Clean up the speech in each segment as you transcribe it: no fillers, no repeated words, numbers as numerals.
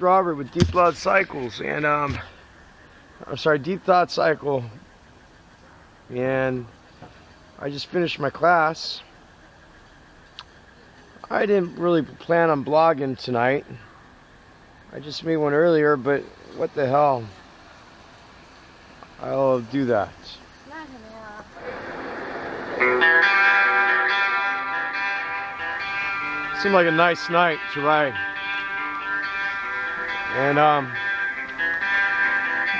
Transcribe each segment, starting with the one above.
Robert with Deep Thought Cycles, and I'm sorry, Deep Thought Cycle, and I just finished my class. I didn't really plan on blogging tonight. I just made one earlier, but what the hell? I'll do that. Seemed like a nice night to ride. And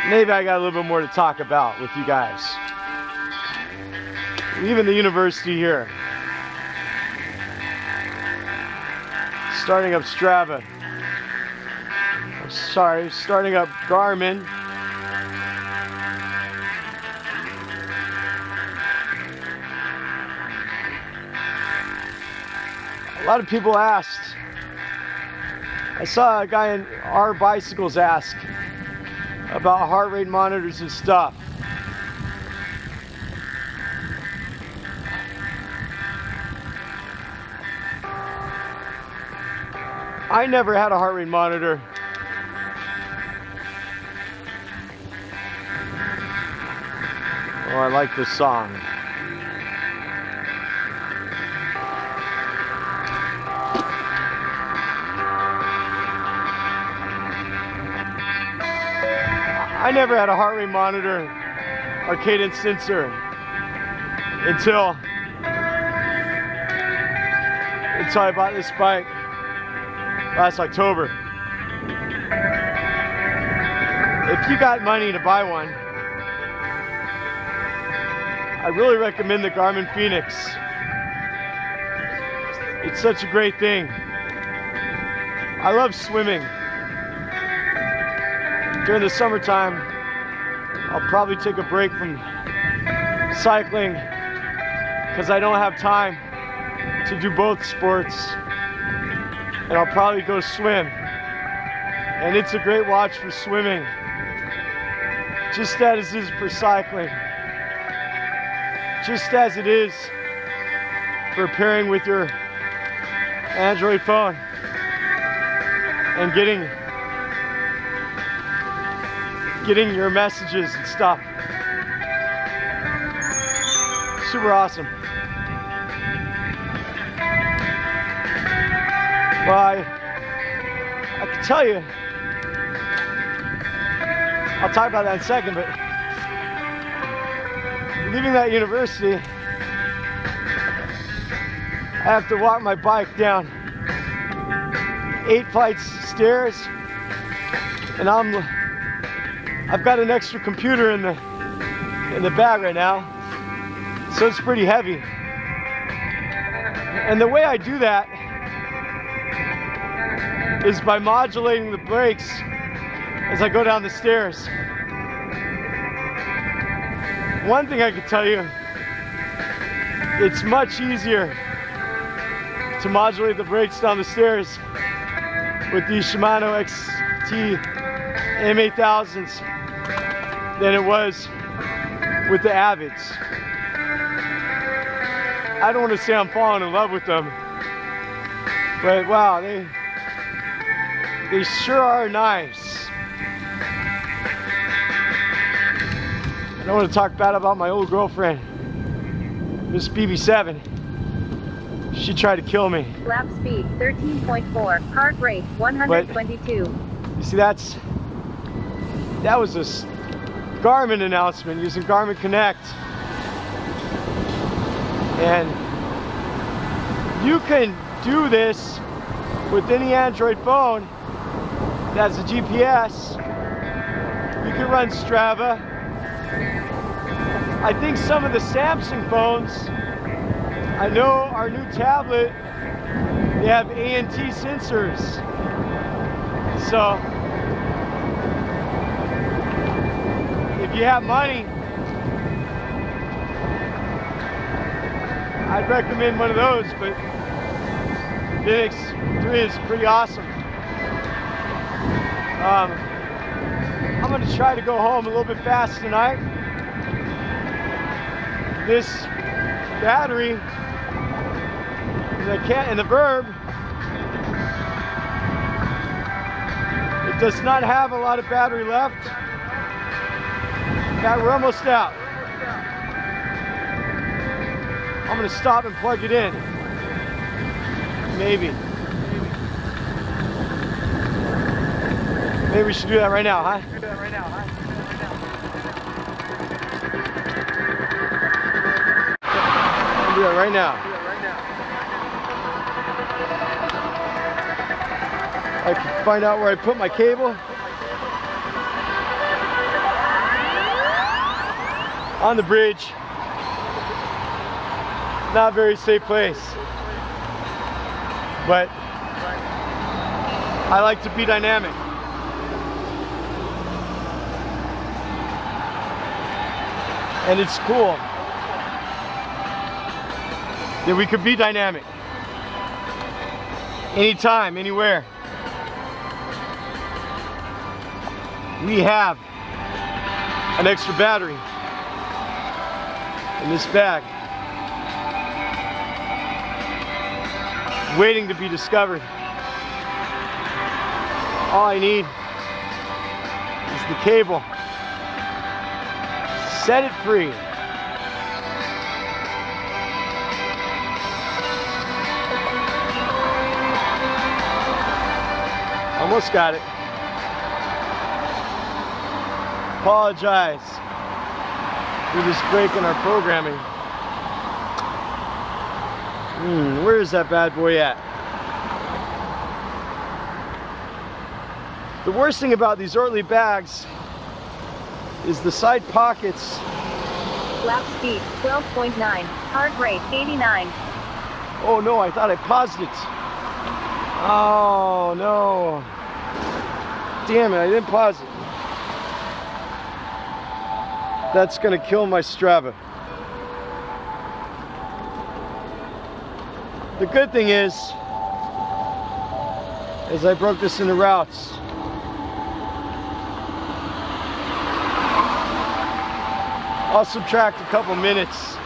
maybe I got a little bit more to talk about with you guys. Leaving the university here. Starting up Strava. Sorry, starting up Garmin. A lot of people asked. I saw a guy in our bicycles ask about heart rate monitors and stuff. I never had a heart rate monitor. Oh, I like this song. I never had a heart rate monitor or cadence sensor until I bought this bike last October. If you got money to buy one, I really recommend the Garmin Phoenix. It's such a great thing. I love swimming. During the summertime, I'll probably take a break from cycling because I don't have time to do both sports, and I'll probably go swim. And it's a great watch for swimming, just as it is for cycling, just as it is for pairing with your Android phone and getting your messages and stuff. Super awesome. Well, I can tell you, I'll talk about that in a second, but leaving that university, I have to walk my bike down 8 flights of stairs, and I've got an extra computer in the bag right now, so it's pretty heavy. And the way I do that is by modulating the brakes as I go down the stairs. One thing I can tell you, it's much easier to modulate the brakes down the stairs with these Shimano XT M8000s than it was with the Avids. I don't want to say I'm falling in love with them, but wow, they sure are nice. I don't want to talk bad about my old girlfriend, Miss BB7. She tried to kill me. Lap speed 13.4, heart rate 122. But, you see, that was a Garmin announcement using Garmin Connect. And you can do this with any Android phone that has a GPS. You can run Strava. I think some of the Samsung phones, I know our new tablet, they have ANT sensors. So if you have money, I'd recommend one of those, but Phoenix 3 is pretty awesome. I'm going to try to go home a little bit fast tonight. This battery in the Verb, it does not have a lot of battery left. Yeah, we're almost out. I'm gonna stop and plug it in. Maybe. Maybe we should do that right now, huh? We'll do that right now. I can find out where I put my cable. On the bridge. Not a very safe place. But I like to be dynamic. And it's cool that we could be dynamic. Anytime, anywhere. We have an extra battery in this bag, waiting to be discovered. All I need is the cable. Set it free. Almost got it. Apologize for this break in our programming. Where is that bad boy at? The worst thing about these ortleib bags is the side pockets. Lap speed 12.9, heart rate 89. Oh no, I thought I paused it. Oh no. Damn it, I didn't pause it. That's gonna kill my Strava. The good thing is I broke this into routes. I'll subtract a couple minutes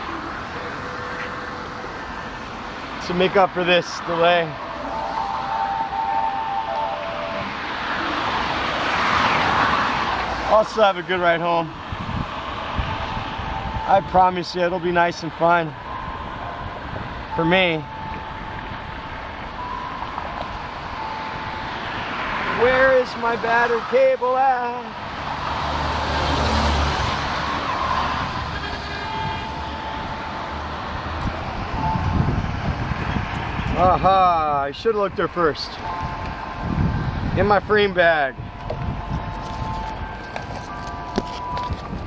to make up for this delay. I'll still have a good ride home. I promise you it'll be nice and fun for me. Where is my battery cable at? Aha, I should have looked there first. In my frame bag.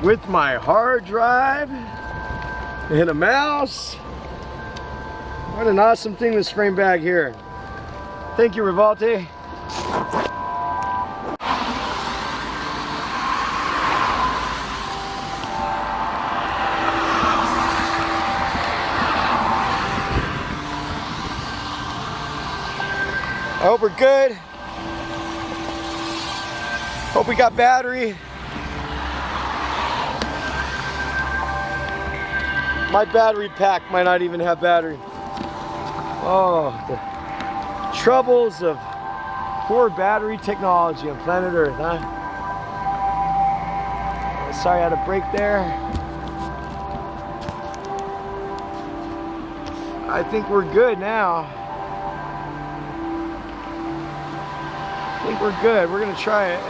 With my hard drive and a mouse. What an awesome thing, this frame bag here. Thank you, Revelate. I hope we're good. Hope we got battery. My battery pack might not even have battery. Oh, the troubles of poor battery technology on planet Earth, huh? Sorry I had a break there. I think we're good now. I think we're good. We're gonna try it.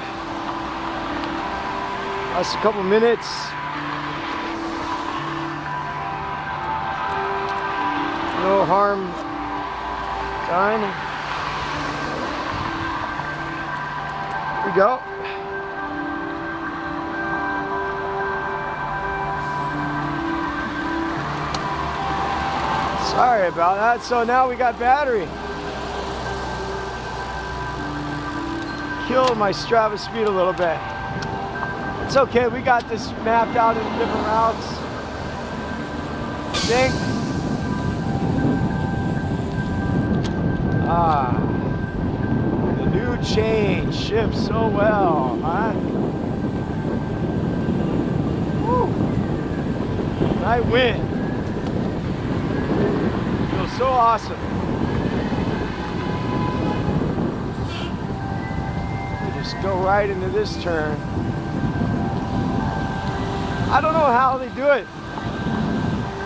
Just a couple minutes. No harm done. Here we go. Sorry about that. So now we got battery. Killed my Strava speed a little bit. It's okay, we got this mapped out in different routes. I think. The new chain shifts so well, huh? Woo. Night wind. Feels so awesome. just go right into this turn. I don't know how they do it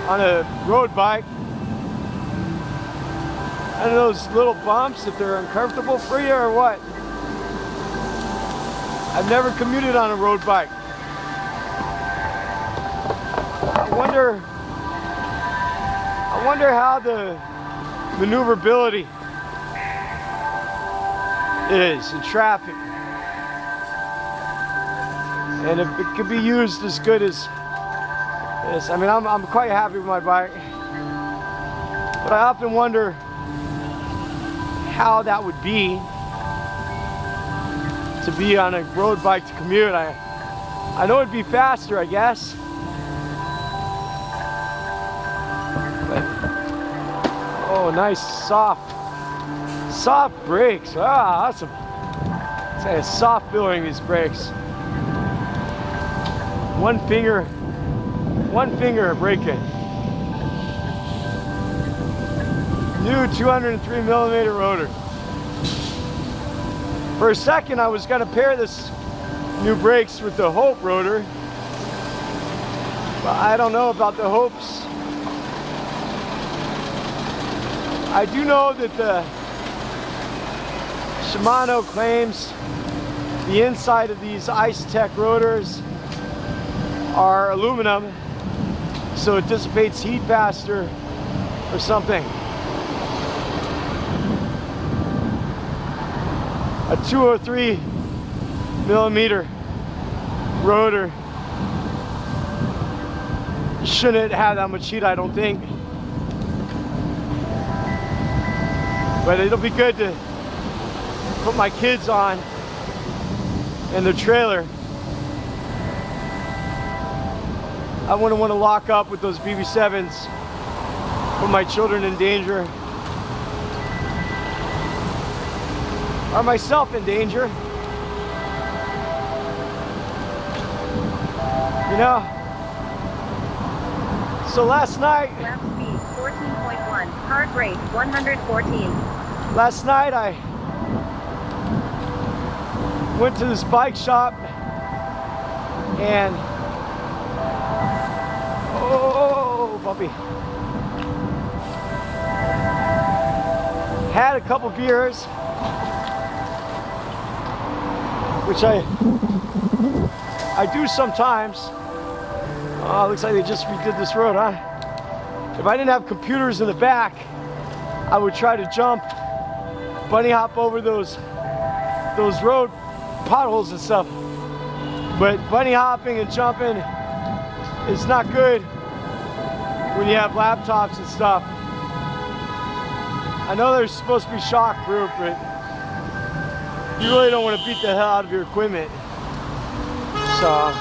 on a road bike. And those little bumps, if they're uncomfortable for you or what. I've never commuted on a road bike. I wonder how the maneuverability is in traffic. And if it could be used as good as this. I mean, I'm quite happy with my bike. But I often wonder how that would be to be on a road bike to commute. I know it'd be faster, I guess. But, oh, nice soft brakes. Ah, awesome. It's like a soft feeling, these brakes. One finger braking. New 203mm rotor. For a second, I was gonna pair this new brakes with the Hope rotor, but I don't know about the Hopes. I do know that the Shimano claims the inside of these Icetech rotors are aluminum, so it dissipates heat faster or something. A 203mm rotor shouldn't have that much heat, I don't think. But it'll be good to put my kids on in the trailer. I wouldn't want to lock up with those BB7s, put my children in danger, or myself in danger. You know, so last night, Lap speed 14.1, heart rate 114. Last night I went to this bike shop and oh, puppy. Had a couple beers, which I do sometimes. Oh, looks like they just redid this road, huh? If I didn't have computers in the back, I would try to jump, bunny hop over those road potholes and stuff. But bunny hopping and jumping is not good when you have laptops and stuff. I know they're supposed to be shock proof, but you really don't want to beat the hell out of your equipment. So,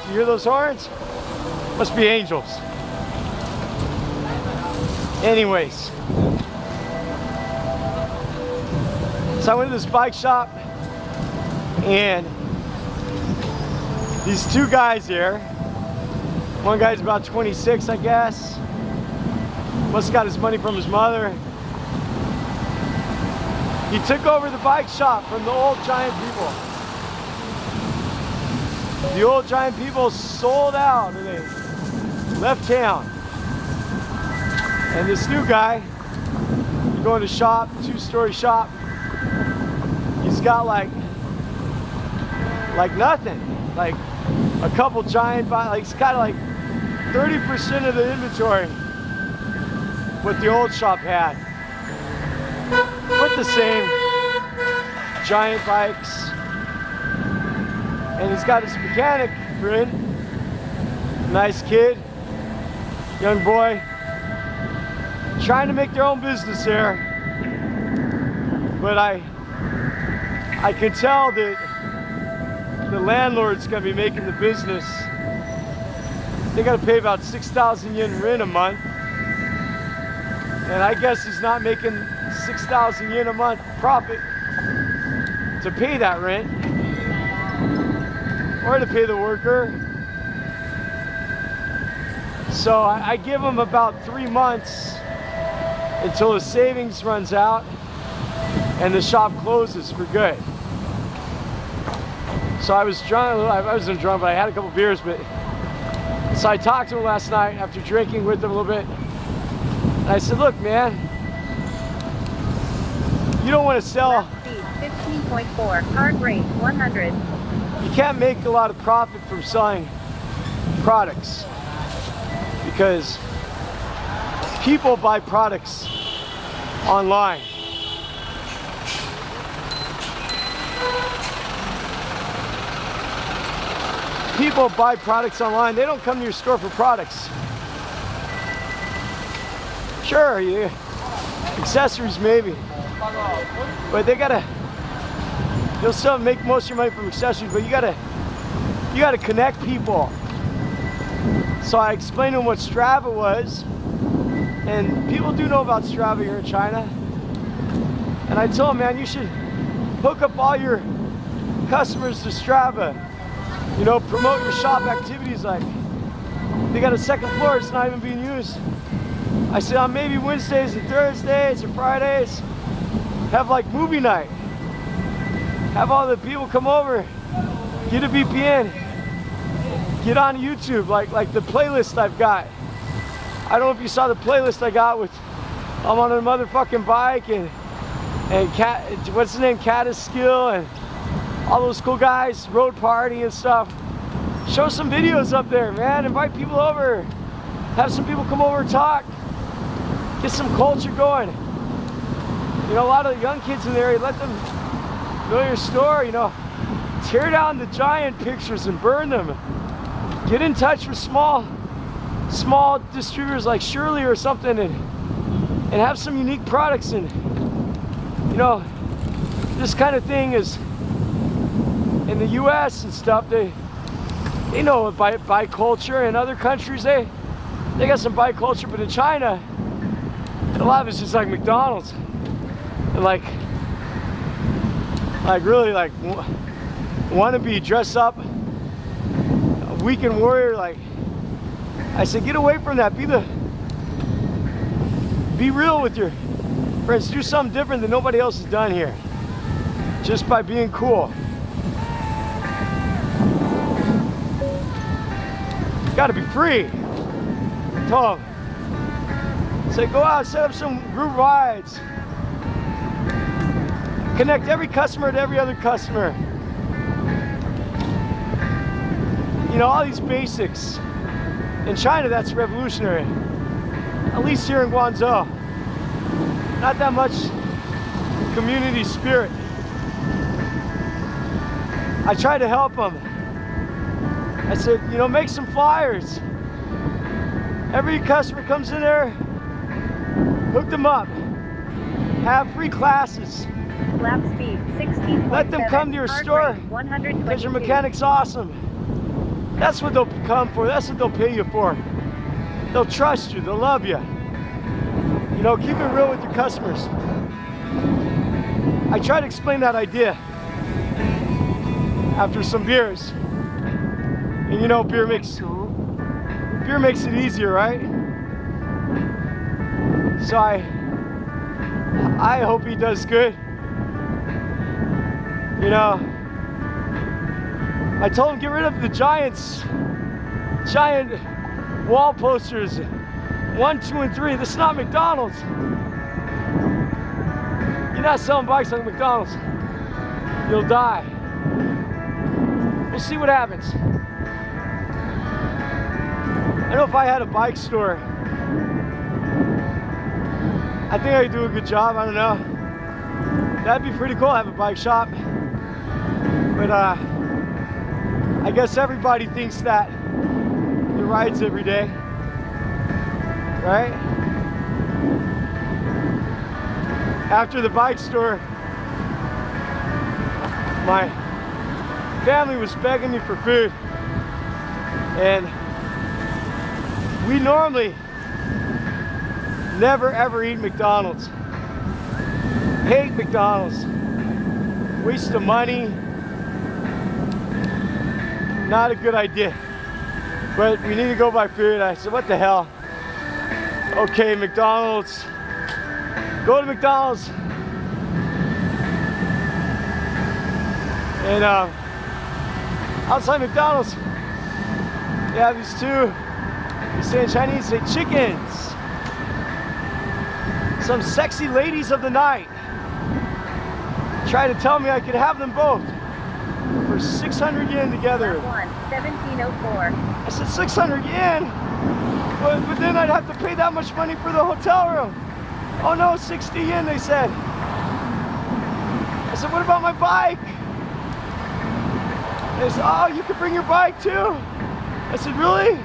do you hear those horns? Must be angels. Anyways, so I went to this bike shop and these two guys here, one guy's about 26, I guess, must have got his money from his mother. He took over the bike shop from the old Giant people. The old Giant people sold out and they left town. And this new guy, you go in the shop, two-story shop, he's got like nothing. Like a couple Giant bikes, like he's got like 30% of the inventory what the old shop had. With the same Giant bikes. And he's got his mechanic friend, nice kid, young boy, trying to make their own business here. But I can tell that the landlord's gonna be making the business. They gotta pay about 6,000 yen rent a month. And I guess he's not making 6,000 yen a month profit to pay that rent or to pay the worker. So I give them about 3 months until the savings runs out and the shop closes for good. So I was drunk, I wasn't drunk, but I had a couple beers. But so I talked to him last night after drinking with him a little bit. And I said, look, man, you don't want to sell. Speed 15.4, heart rate 100. You can't make a lot of profit from selling products because people buy products online. People buy products online. They don't come to your store for products. Sure, yeah, accessories maybe, but you'll still make most of your money from accessories, but you gotta connect people. So I explained to them what Strava was, and people do know about Strava here in China. And I told them, man, you should hook up all your customers to Strava. You know, promote your shop activities. Like, they got a second floor, it's not even being used. I said, on maybe Wednesdays and Thursdays or Fridays, have like movie night. Have all the people come over, get a VPN, get on YouTube, like the playlist I've got. I don't know if you saw the playlist I got with, I'm on a motherfucking bike and Cat, what's his name, Skill, and all those cool guys, road party and stuff. Show some videos up there, man. Invite people over. Have some people come over and talk. Get some culture going. You know, a lot of the young kids in there, you let them know your store, you know. Tear down the giant pictures and burn them. Get in touch with small distributors like Shirley or something and have some unique products. And, you know, this kind of thing is, in the US and stuff, they know bike culture. In other countries, they got some bike culture, but in China, a lot of it's just like McDonald's. And like really like wannabe dress up, a weekend warrior. Like, I said, get away from that. Be real with your friends. Do something different than nobody else has done here, just by being cool. Got to be free. Told him. Say, go out, set up some group rides. Connect every customer to every other customer. You know, all these basics. In China, that's revolutionary. At least here in Guangzhou. Not that much community spirit. I tried to help them. I said, you know, make some flyers. Every customer comes in there, hook them up. Have free classes. Lap speed 16.7. Let them come to your store because your mechanic's awesome. That's what they'll come for. That's what they'll pay you for. They'll trust you. They'll love you. You know, keep it real with your customers. I try to explain that idea after some beers. And you know, beer makes it easier, right? So I hope he does good. You know, I told him get rid of the giant wall posters, 1, 2, and 3. This is not McDonald's. You're not selling bikes like McDonald's. You'll die. We'll see what happens. I know if I had a bike store, I think I could do a good job. I don't know. That'd be pretty cool to have a bike shop. But I guess everybody thinks that it rides every day, right? After the bike store, my family was begging me for food, and we normally never ever eat McDonald's. Hate McDonald's. Waste of money. Not a good idea. but we need to go by food. I said, what the hell? Okay, McDonald's. Go to McDonald's. And outside McDonald's, they have these two, they say in Chinese, they chickens. Some sexy ladies of the night tried to tell me I could have them both for 600 yen together. 1704. I said 600 yen? But then I'd have to pay that much money for the hotel room. Oh no, 60 yen they said. I said, what about my bike? They said, oh, you can bring your bike too. I said, really?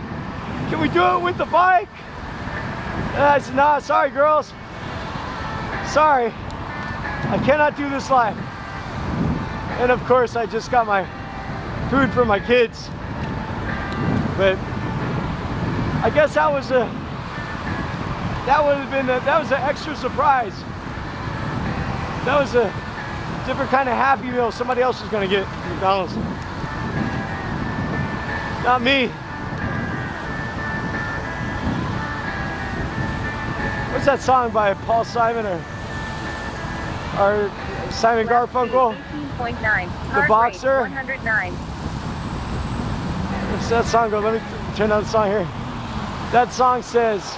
Can we do it with the bike? And I said, nah, sorry girls. Sorry, I cannot do this life. And of course, I just got my food for my kids. But I guess that was an extra surprise. That was a different kind of Happy Meal somebody else was gonna get from McDonald's. Not me. What's that song by Paul Simon or Simon Garfunkel? 18.9. The Boxer. 109. What's that song go? Let me turn on the song here. That song says,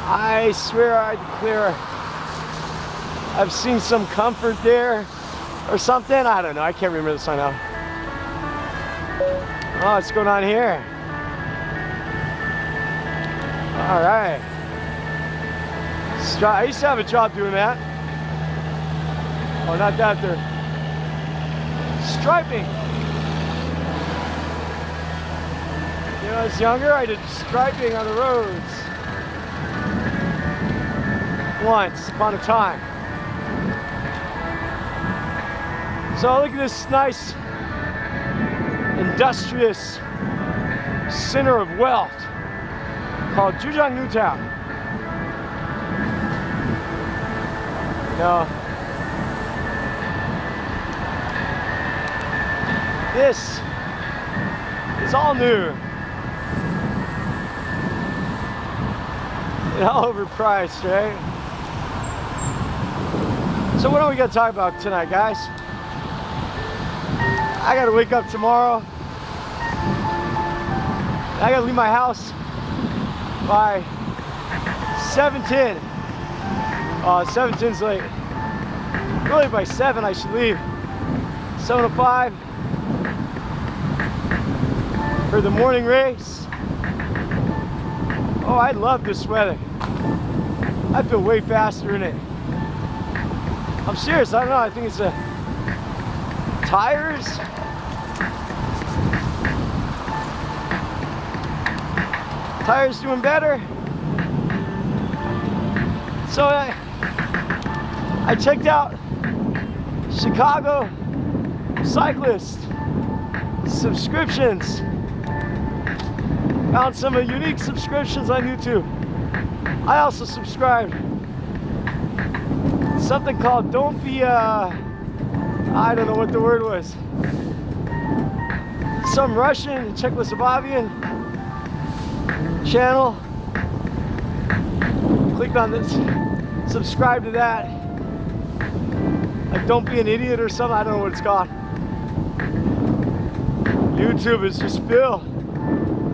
I swear I declare I've seen some comfort there or something. I don't know. I can't remember the song now. Oh, what's going on here? All right. I used to have a job doing that. Oh, not that. They're striping. You know, when I was younger, I did striping on the roads. Once upon a time. So look at this nice, industrious center of wealth called Zhejiang New Town. Now, this is all new and all overpriced, right? So what are we gonna talk about tonight, guys? I gotta wake up tomorrow. I gotta leave my house by 7:10. 7:10's late. Really by 7 I should leave. 7:05 for the morning race. Oh, I love this weather. I feel way faster in it. I'm serious, I don't know, I think it's the tires. Tires doing better. So I checked out Chicago cyclist subscriptions. Found some unique subscriptions on YouTube. I also subscribed something called Don't Be I don't know what the word was. Some Russian, Czechoslovakian channel. Clicked on this, subscribe to that. Like Don't Be an Idiot or something, I don't know what it's called. YouTube is just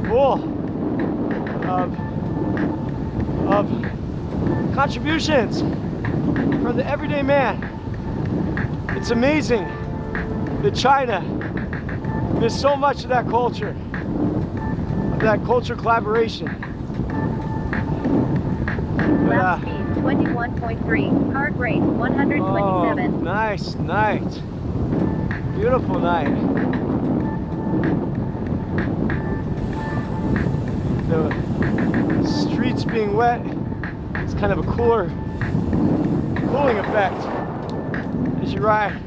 full of contributions from the everyday man. It's amazing that China, there's so much of that culture collaboration. Lap speed 21.3, heart rate 127. Oh, nice night. Beautiful night. The streets being wet, it's kind of a cooling effect as you ride.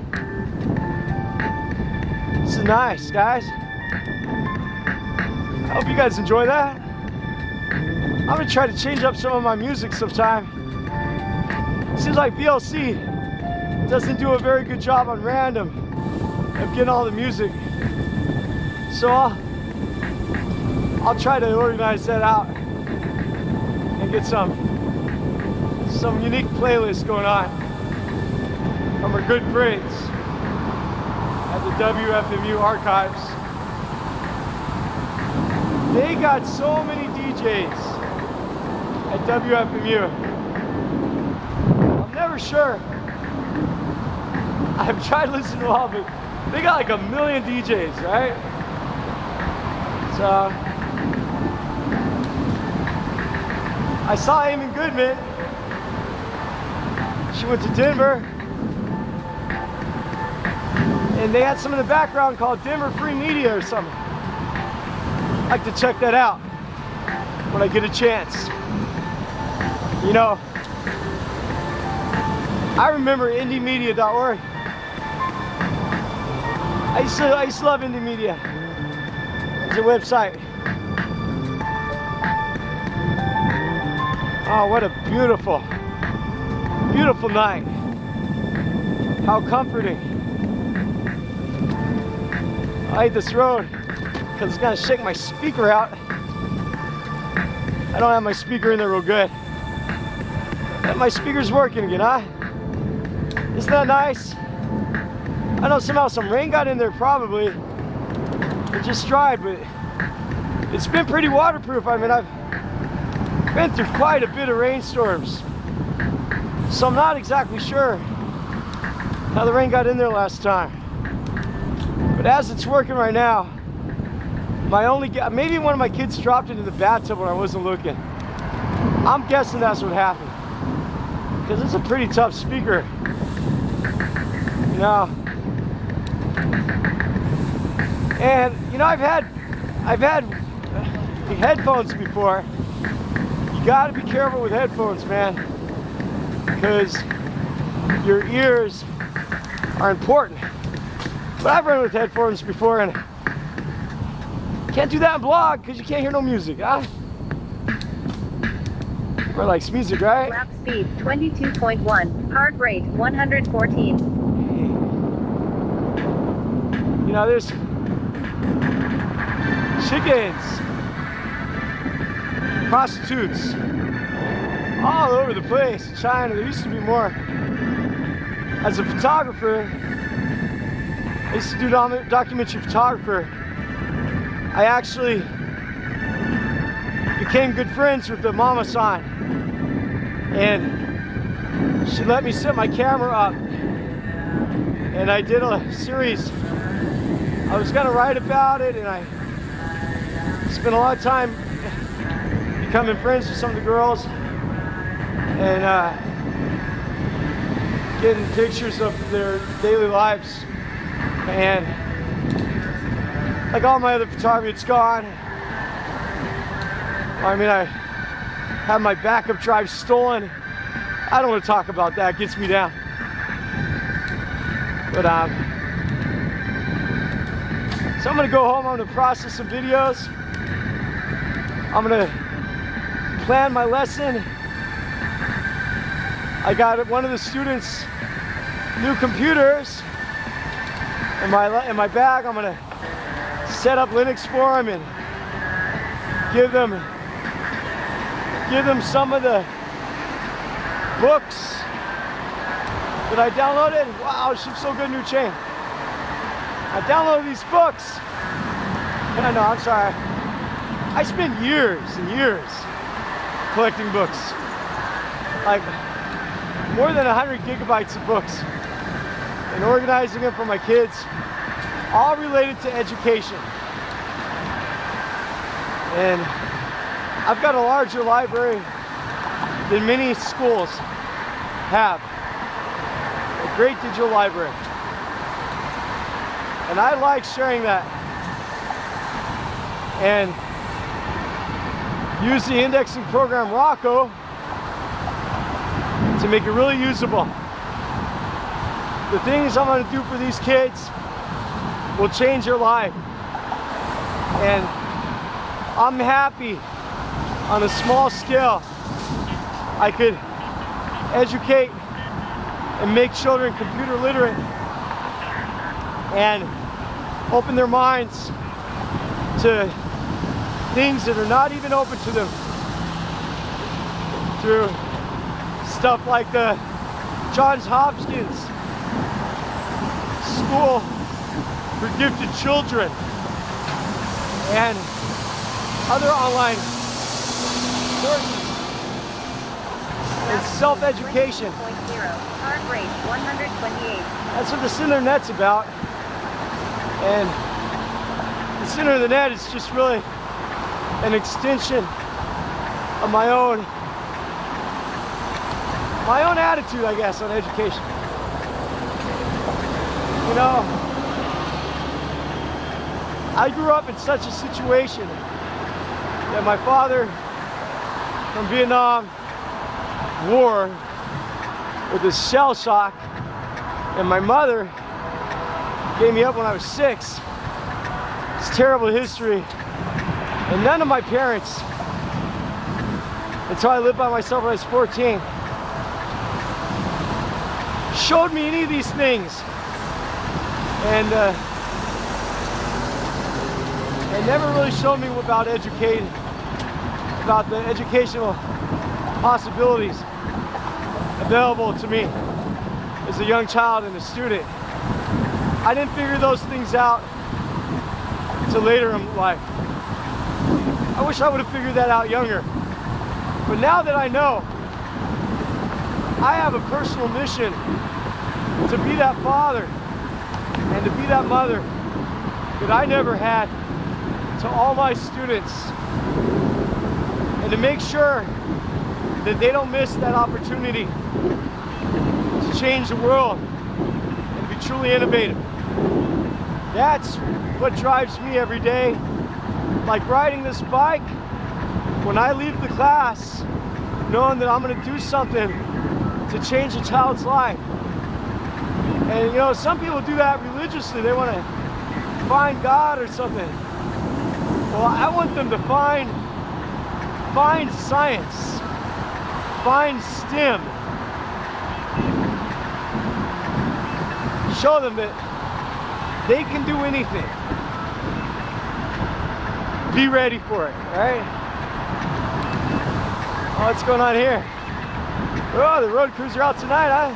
This is nice, guys. I hope you guys enjoy that. I'm gonna try to change up some of my music sometime. It seems like VLC doesn't do a very good job on random of getting all the music. So I'll try to organize that out and get some unique playlists going on from our good friends at the WFMU archives. They got so many DJs at WFMU. I'm never sure. I've tried listening to all, but they got like 1 million DJs, right? So I saw Amy Goodman. She went to Denver, and they had some in the background called Denver Free Media or something. I'd like to check that out when I get a chance. You know, I remember indiemedia.org. I used to love Indie Media. It's a website. Oh, what a beautiful, beautiful night. How comforting. I hate this road because it's gonna shake my speaker out. I don't have my speaker in there real good. And my speaker's working again, huh? Isn't that nice? I know somehow some rain got in there probably. It just dried, but it's been pretty waterproof. I mean, I've been through quite a bit of rainstorms. So I'm not exactly sure how the rain got in there last time. But as it's working right now, maybe one of my kids dropped it in the bathtub when I wasn't looking. I'm guessing that's what happened. Because it's a pretty tough speaker. You know. And you know, I've had headphones before. You gotta be careful with headphones, man. Because your ears are important. But I've run with headphones before and can't do that in blog because you can't hear no music, huh? Everybody likes music, right? Lap speed 22.1, heart rate 114. You know, there's chickens, prostitutes, all over the place in China. There used to be more. As a photographer, I used to do documentary photographer. I actually became good friends with the mama-san, and she let me set my camera up, and I did a series. I was gonna write about it, and I spent a lot of time becoming friends with some of the girls and getting pictures of their daily lives. And like all my other photography, it's gone. I mean, I had my backup drive stolen. I don't want to talk about that, it gets me down. But so I'm gonna go home, I'm gonna process some videos. I'm gonna plan my lesson. I got one of the students new computers in my bag. I'm gonna set up Linux for them and give them some of the books that I downloaded. Wow, she's so good, new chain. I downloaded these books. I know, I'm sorry. I spent years and years collecting books. Like more than 100 gigabytes of books. And organizing them for my kids. All related to education. And I've got a larger library than many schools have. A great digital library. And I like sharing that. And use the indexing program Rocco to make it really usable. The things I'm going to do for these kids will change their life. And I'm happy on a small scale I could educate and make children computer literate and open their minds to things that are not even open to them through stuff like the Johns Hopkins School for Gifted Children and other online sources and self-education. Heart rate 128. That's what the center of the net's about. And the center of the net is just really an extension of my own attitude, I guess, on education. You know, I grew up in such a situation that my father from Vietnam War with his shell shock, and my mother gave me up when I was 6. It's terrible history. And none of my parents, until I lived by myself when I was 14, showed me any of these things. And they never really showed me about educating, about the educational possibilities available to me as a young child and a student. I didn't figure those things out until later in life. I wish I would have figured that out younger. But now that I know, I have a personal mission to be that father and to be that mother that I never had to all my students, and to make sure that they don't miss that opportunity to change the world and be truly innovative. That's what drives me every day. Like riding this bike, when I leave the class, knowing that I'm going to do something to change a child's life. And you know, some people do that religiously. They want to find God or something. Well, I want them to find science, find STEM. Show them that they can do anything. Be ready for it, right? Oh, what's going on here? Oh, the road crews are out tonight,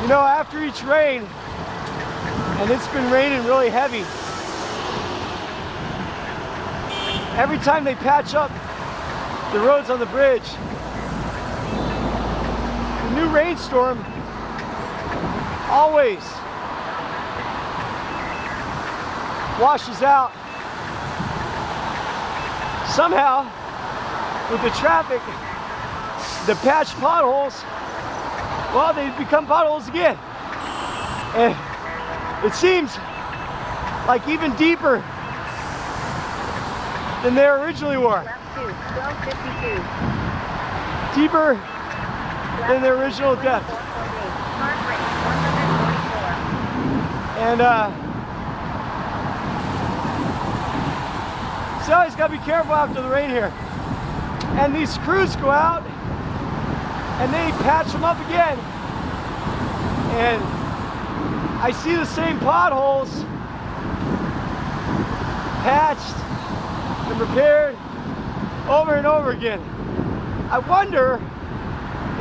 You know, after each rain, and it's been raining really heavy, every time they patch up the roads on the bridge, the new rainstorm always washes out. Somehow, with the traffic, the patched potholes, well, they become potholes again. And it seems like even deeper than they originally were. Left 2, 1252. Deeper than the original depth. Heart rate 144. And so you always gotta be careful after the rain here. And these crews go out and they patch them up again. And I see the same potholes patched and repaired over and over again. I wonder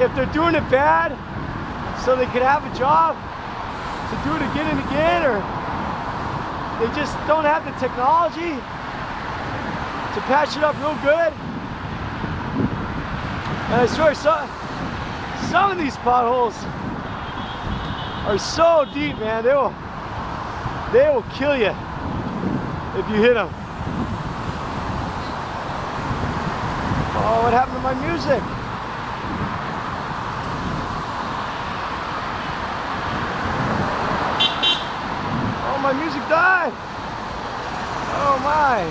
if they're doing it bad so they could have a job to do it again and again, or they just don't have the technology to patch it up real good. And I swear some of these potholes are so deep, man. They will kill you if you hit them. Oh, what happened to my music? Oh, my music died. Oh my.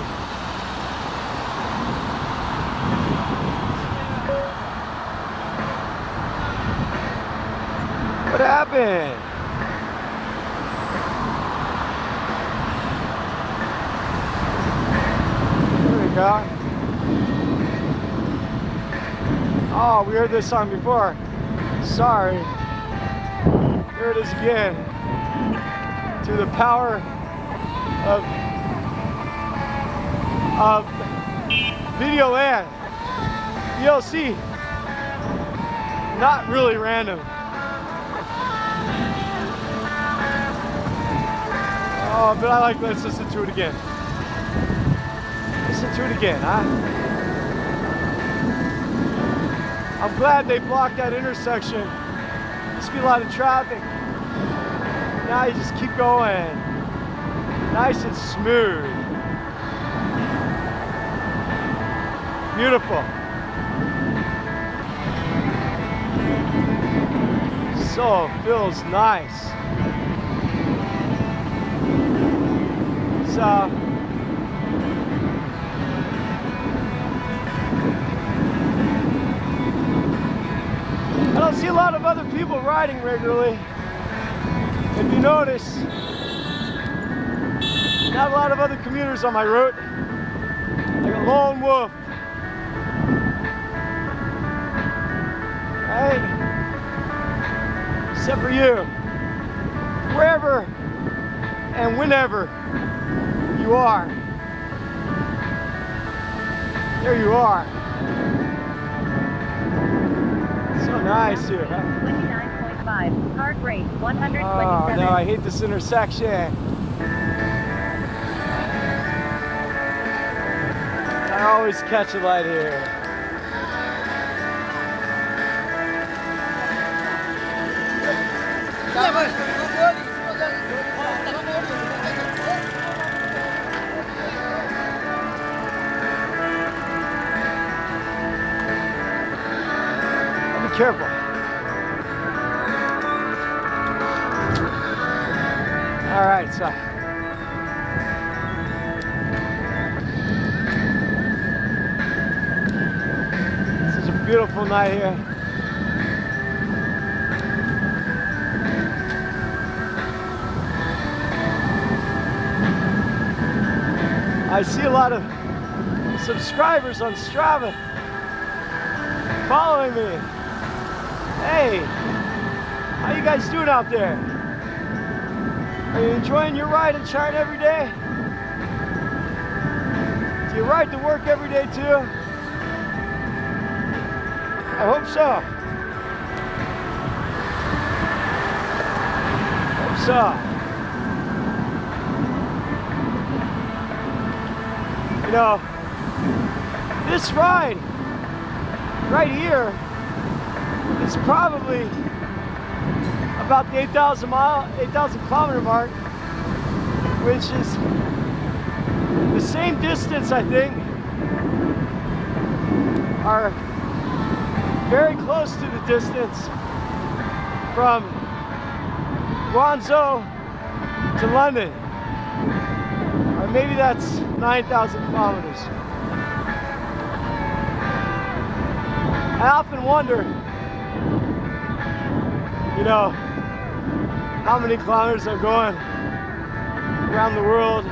What happened? There we go. Oh, we heard this song before. Sorry. Here it is again. To through the power of video land. VLC, not really random. Oh, but I like, let's listen to it again. Listen to it again, huh? I'm glad they blocked that intersection. Used to be a lot of traffic. Now you just keep going. Nice and smooth. Beautiful. So, feels nice. So, I don't see a lot of other people riding regularly. If you notice, not a lot of other commuters on my route. Like a lone wolf. Right? Except for you. Wherever and whenever you are. There you are. So nice here, huh? 29.5. Heart rate 127. Oh no, I hate this intersection. I always catch a light here. Be careful. All right, so this is a beautiful night here. I see a lot of subscribers on Strava following me. Hey, how you guys doing out there? Are you enjoying your ride in China every day? Do you ride to work every day too? I hope so. Hope so. You know, this ride right here is probably about the 8,000 kilometer mark, which is the same distance, I think, are very close to the distance from Guangzhou to London. Or maybe that's 9,000 kilometers. I often wonder, you know, how many kilometers I'm going around the world.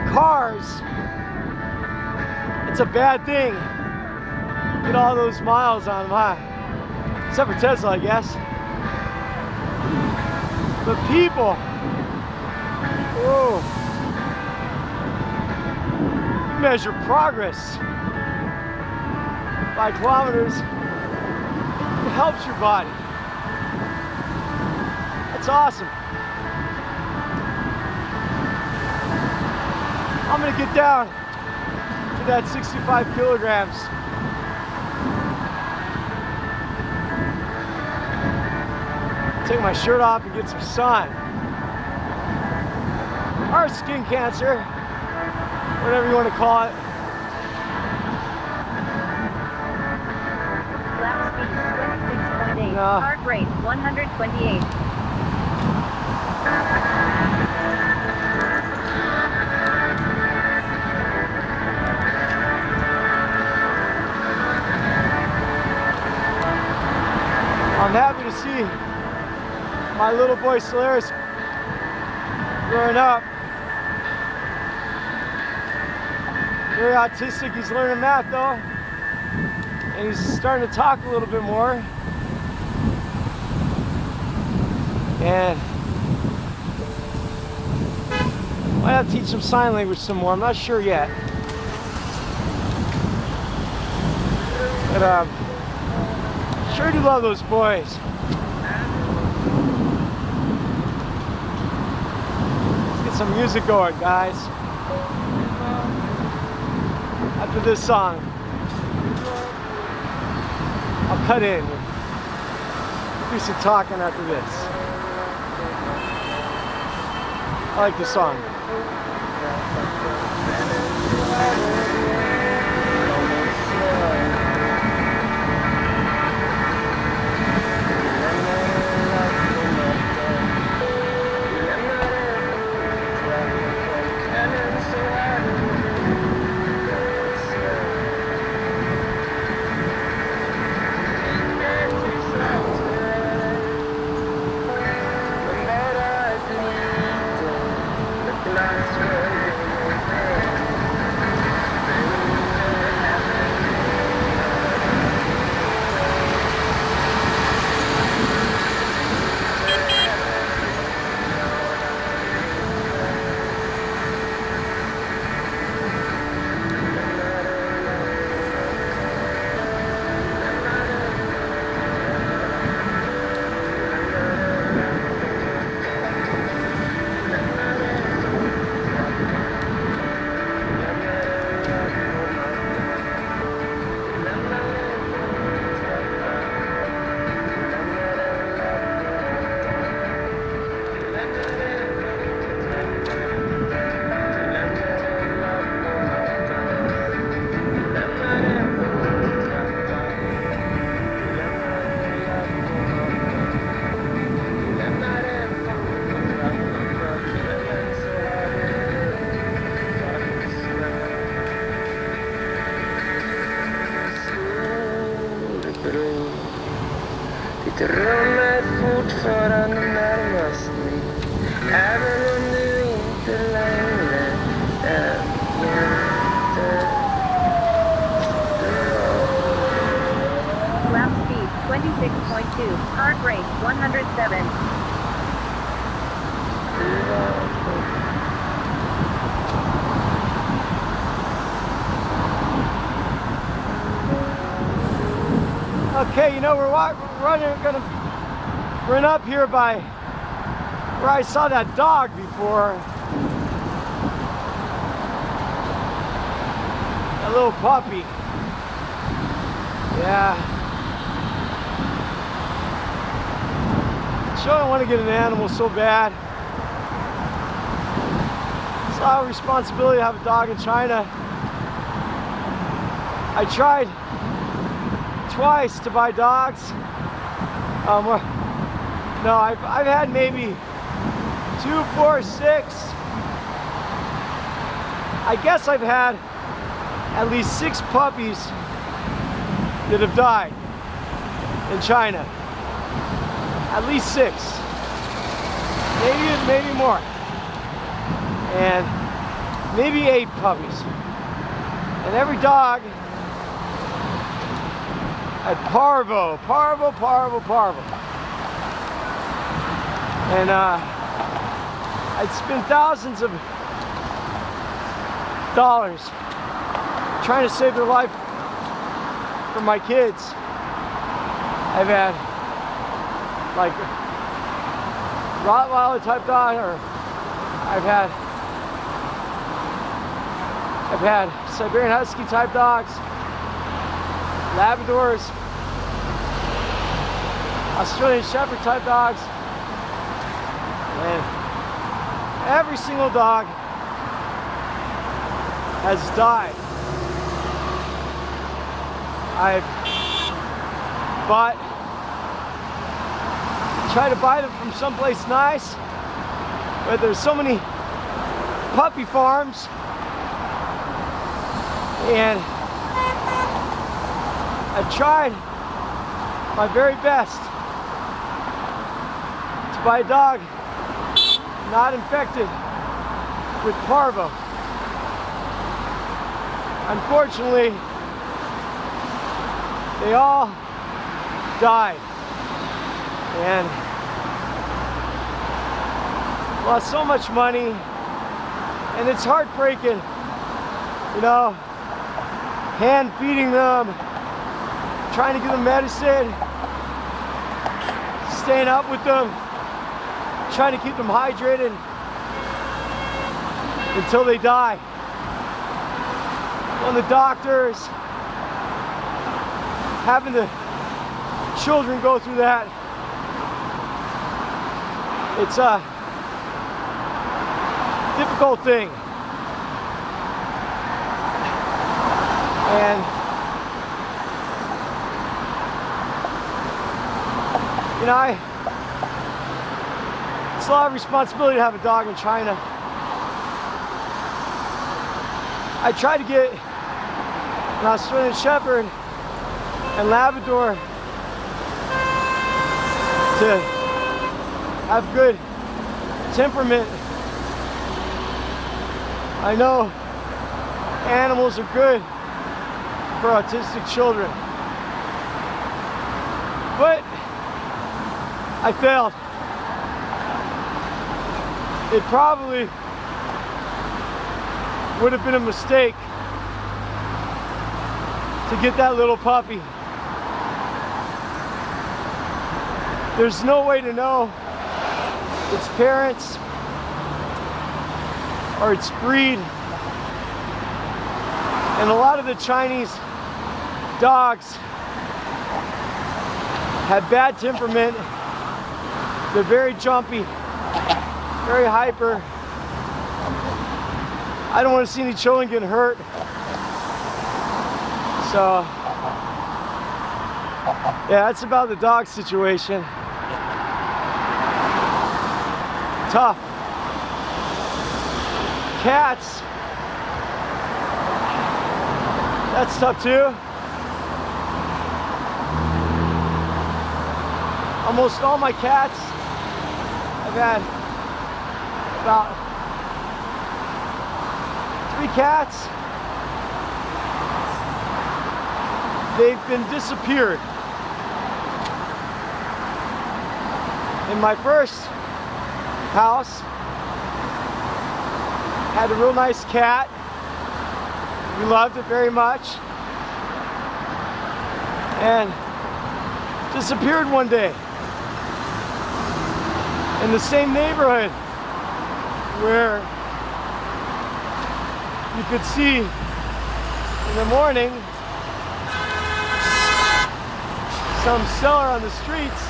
Cars, it's a bad thing. Get all those miles on them, huh? Except for Tesla, I guess. But people, whoa, you measure progress by kilometers. It helps your body. That's awesome. I'm gonna get down to that 65 kilograms. Take my shirt off and get some sun. Or skin cancer, whatever you want to call it. Lap speed 26.8. No. Heart rate 128. I'm happy to see my little boy Solaris growing up. Very autistic. He's learning math though, and he's starting to talk a little bit more. And Might have to teach them sign language some more. I'm not sure yet. But sure do love those boys. Let's get some music going, guys. After this song, I'll cut in. Do some talking after this. I like this song. Drömmer fortfarande närmast mig, även om du inte längre är jätte. Lap speed 26.2. Heart rate 107. Okay, you know, we're gonna run up here by where I saw that dog before. A little puppy. Yeah. Sure, I want to get an animal so bad. It's a lot of responsibility to have a dog in China. I tried twice to buy dogs. No, I've had maybe 2, 4, 6. I guess I've had at least 6 puppies that have died in China. At least 6. Maybe more. And maybe 8 puppies. And every dog at parvo. And I'd spend thousands of dollars trying to save their life for my kids. I've had like Rottweiler type dog, or I've had Siberian Husky type dogs, Labradors, Australian Shepherd type dogs, and every single dog has died. I've tried to buy them from someplace nice, but there's so many puppy farms, and I've tried my very best to buy a dog not infected with parvo. Unfortunately, they all died, and lost so much money, And it's heartbreaking, you know, hand feeding them, trying to give them medicine, staying up with them, trying to keep them hydrated until they die. When the doctors, having the children go through that, it's a difficult thing. And you know, it's a lot of responsibility to have a dog in China. I tried to get an Australian Shepherd and Labrador to have good temperament. I know animals are good for autistic children, but I failed. It probably would have been a mistake to get that little puppy. There's no way to know its parents or its breed. And a lot of the Chinese dogs have bad temperament. They're very jumpy, very hyper. I don't want to see any children get hurt. So, yeah, that's about the dog situation. Tough. Cats, that's tough too. Almost all my cats, I've had about 3 cats. They've been disappeared. In my first house, had a real nice cat. We loved it very much. And disappeared one day. In the same neighborhood where you could see in the morning some seller on the streets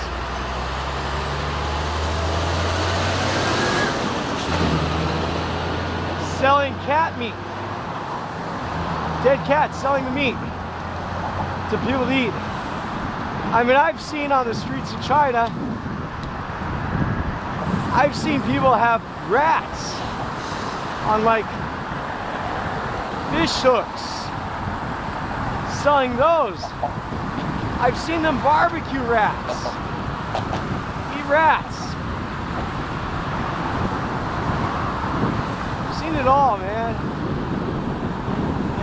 selling cat meat. Dead cats, selling the meat to people to eat. I mean, I've seen on the streets of China, I've seen people have rats on like fish hooks, selling those. I've seen them barbecue rats, eat rats. I've seen it all, man.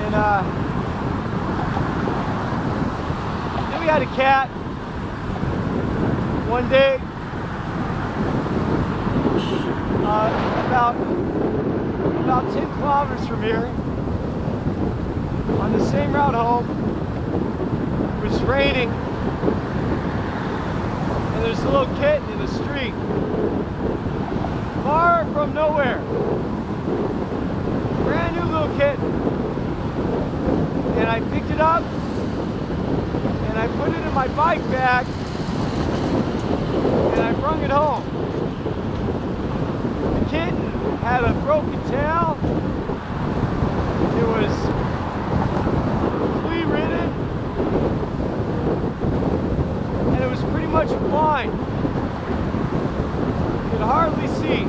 And then we had a cat one day, about 10 kilometers from here, on the same route home. It was raining, and there's a little kitten in the street, far from nowhere. Brand new little kitten. And I picked it up, and I put it in my bike bag, and I brung it home. The kitten had a broken tail. It was flea ridden, and it was pretty much blind. You could hardly see.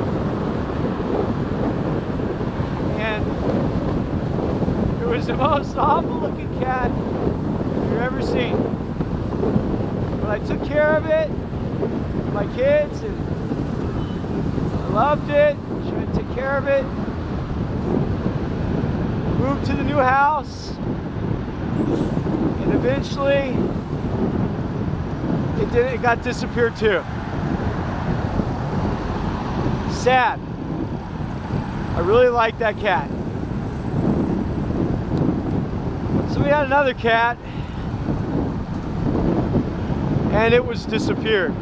And it was the most awful looking cat you've ever seen. But I took care of it, my kids, and I loved it. Tried to take care of it. Moved to the new house, and eventually it got disappeared too. Sad. I really like that cat. So we had another cat, and it was disappeared.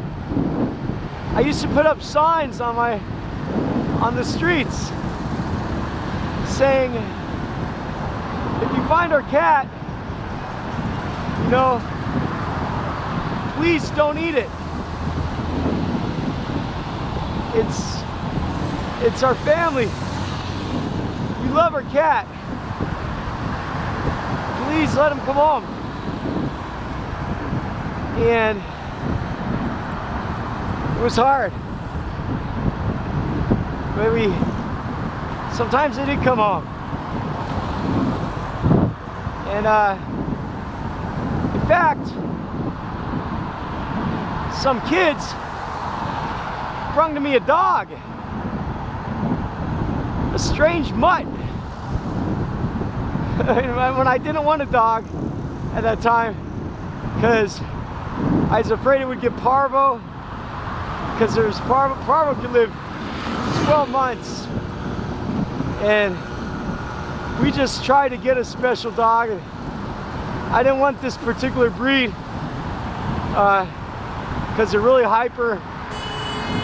I used to put up signs on the streets saying, if you find our cat, you know, please don't eat it. It's our family. We love our cat. Please let him come home. And it was hard. But sometimes they did come home. And in fact, some kids brought to me a dog, a strange mutt. When I didn't want a dog at that time, because I was afraid it would get parvo, because there's parvo could live 12 months, and we just tried to get a special dog, and I didn't want this particular breed because they're really hyper,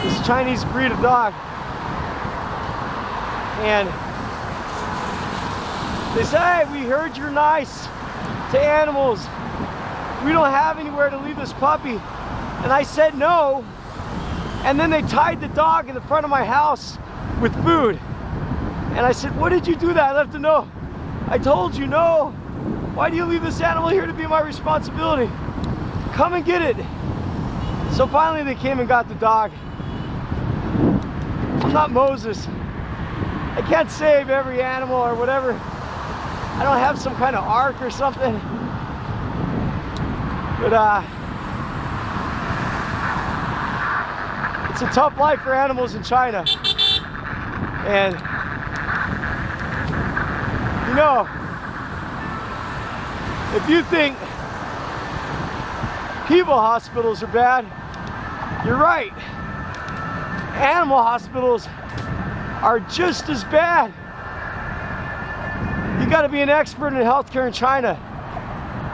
this Chinese breed of dog. And they say, hey, we heard you're nice to animals. We don't have anywhere to leave this puppy. And I said no. And then they tied the dog in the front of my house with food. And I said, what did you do that? I left a note. I told you no. Why do you leave this animal here to be my responsibility? Come and get it. So finally they came and got the dog. I'm not Moses. I can't save every animal or whatever. I don't have some kind of ark or something. But it's a tough life for animals in China. And you know, if you think people hospitals are bad, you're right. Animal hospitals are just as bad. You got to be an expert in healthcare in China,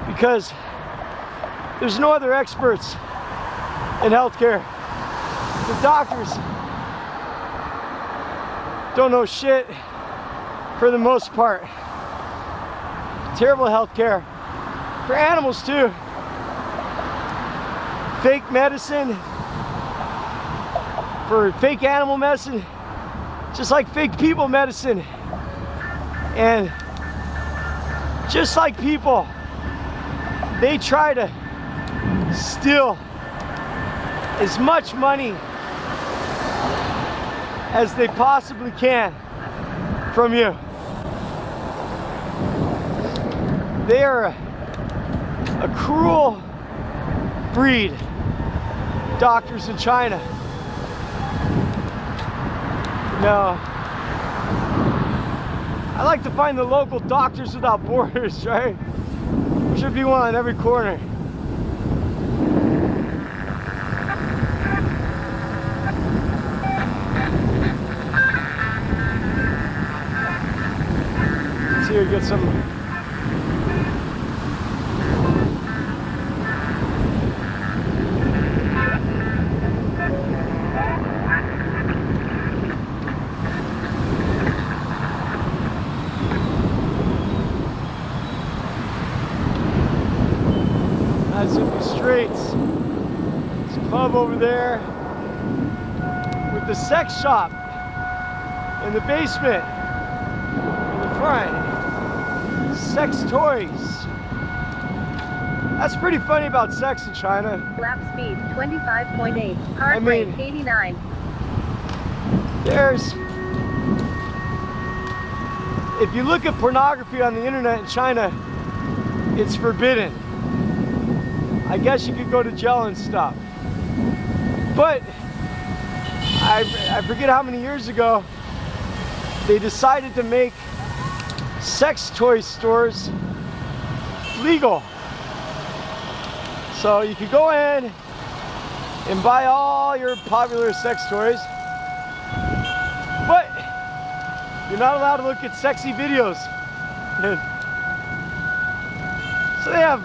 because there's no other experts in healthcare. The doctors don't know shit for the most part. Terrible healthcare for animals too. Fake medicine for fake animal medicine, just like fake people medicine. And just like people, they try to steal as much money as they possibly can from you. They are a cruel breed, doctors in China. No, I like to find the local Doctors Without Borders, right? There should be one on every corner. Let's see here, get some. Straights. There's a club over there with the sex shop in the basement, in the front. Sex toys. That's pretty funny about sex in China. Lap speed 25.8. Heart rate 89. If you look at pornography on the internet in China, it's forbidden. I guess you could go to jail and stuff. But I forget how many years ago they decided to make sex toy stores legal. So you could go in and buy all your popular sex toys, but You're not allowed to look at sexy videos. So they have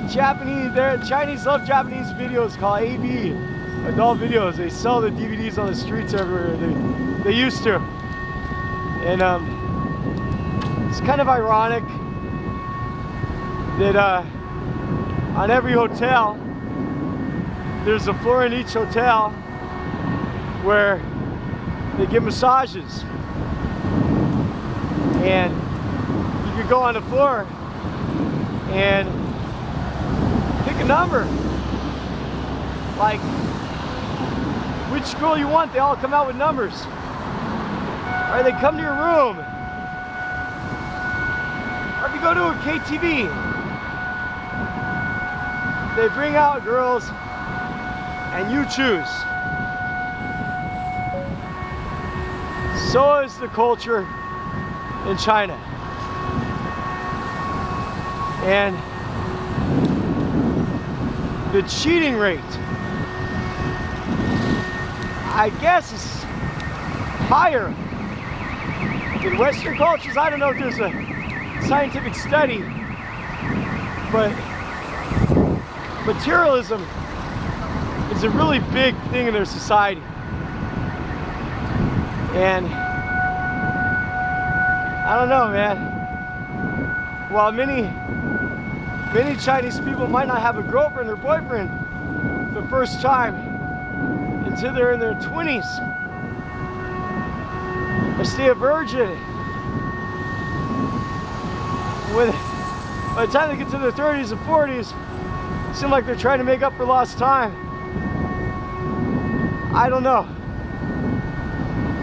Japanese, Chinese love Japanese videos called AB, adult videos. They sell the DVDs on the streets everywhere. They used to. And it's kind of ironic that on every hotel, there's a floor in each hotel where they give massages. And you could go on the floor and pick a number. Like which girl you want, they all come out with numbers. Or they come to your room. Or if you go to a KTV, they bring out girls and you choose. So is the culture in China. And the cheating rate, I guess, is higher in Western cultures. I don't know if there's a scientific study, but materialism is a really big thing in their society. And I don't know, man. While many Chinese people might not have a girlfriend or boyfriend the first time until they're in their 20s, or stay a virgin. By the time they get to their 30s and 40s, it seems like they're trying to make up for lost time. I don't know.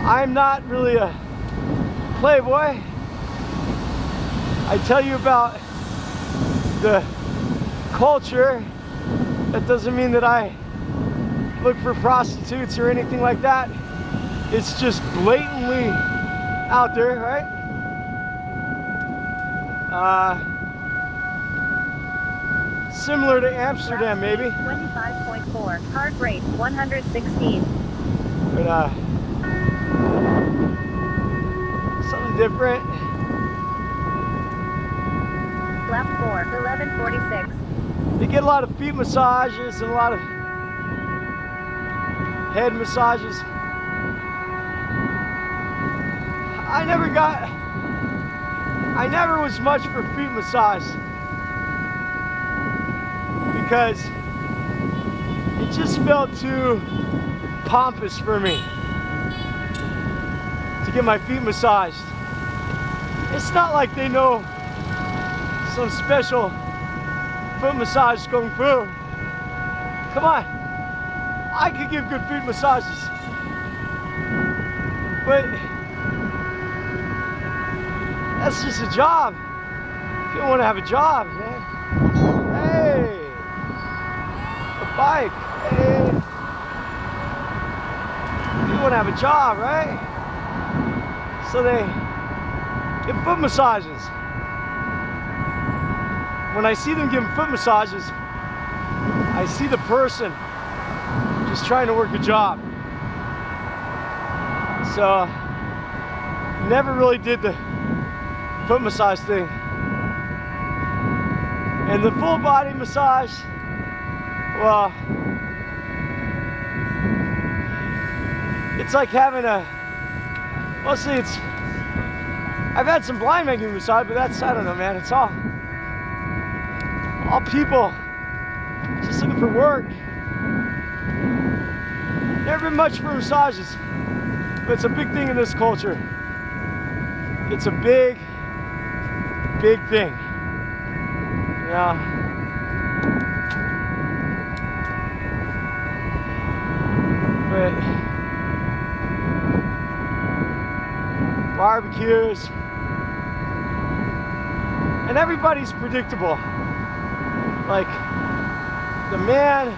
I'm not really a playboy. I tell you about the culture. That doesn't mean that I look for prostitutes or anything like that. It's just blatantly out there, right? Similar to Amsterdam, maybe. 25.4, heart rate 116. But something different. Left 4, 1146. They get a lot of feet massages and a lot of head massages. I never was much for feet massage because it just felt too pompous for me to get my feet massaged. It's not like they know some special foot massage kung fu. Come on, I could give good feet massages, but that's just a job. If you don't want to have a job, man. Hey, a bike. Hey, you want to have a job, right? So they give foot massages. When I see them giving foot massages, I see the person just trying to work a job. So never really did the foot massage thing. And the full body massage, well, it's like having mostly I've had some blind men give me massage, but that's, I don't know, man, it's all people just looking for work. Never been much for massages, but it's a big thing in this culture. It's a big thing. Yeah. But barbecues, and everybody's predictable. Like the man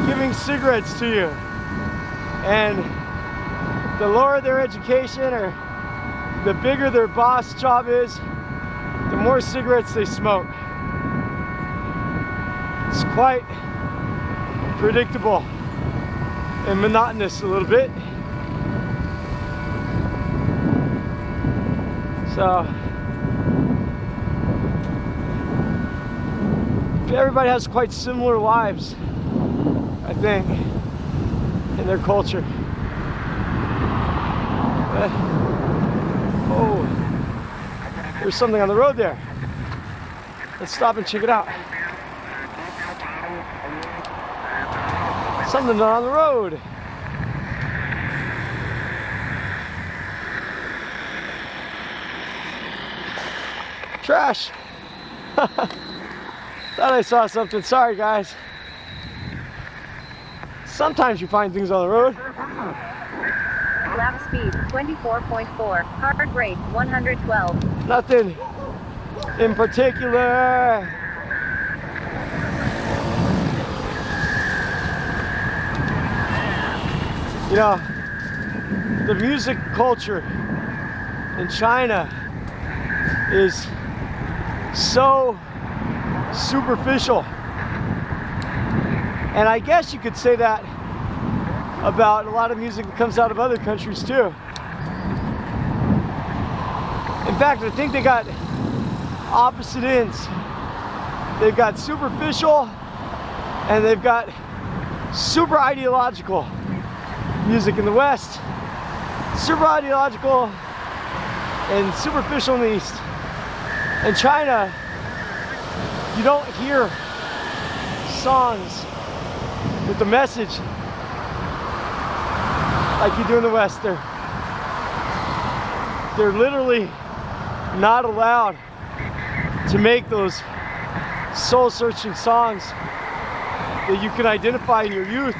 giving cigarettes to you, and the lower their education or the bigger their boss job is, the more cigarettes they smoke. It's quite predictable and monotonous a little bit. So everybody has quite similar lives, I think, in their culture. But, oh, there's something on the road there. Let's stop and check it out. Something on the road. Trash. Thought I saw something. Sorry, guys. Sometimes you find things on the road. Lap speed 24.4. Heart rate 112. Nothing in particular. You know, the music culture in China is so superficial. And I guess you could say that about a lot of music that comes out of other countries too. In fact, I think they got opposite ends. They've got superficial and they've got super ideological music in the West, super ideological and superficial in the East. In China, you don't hear songs with the message like you do in the West. They're literally not allowed to make those soul-searching songs that you can identify in your youth.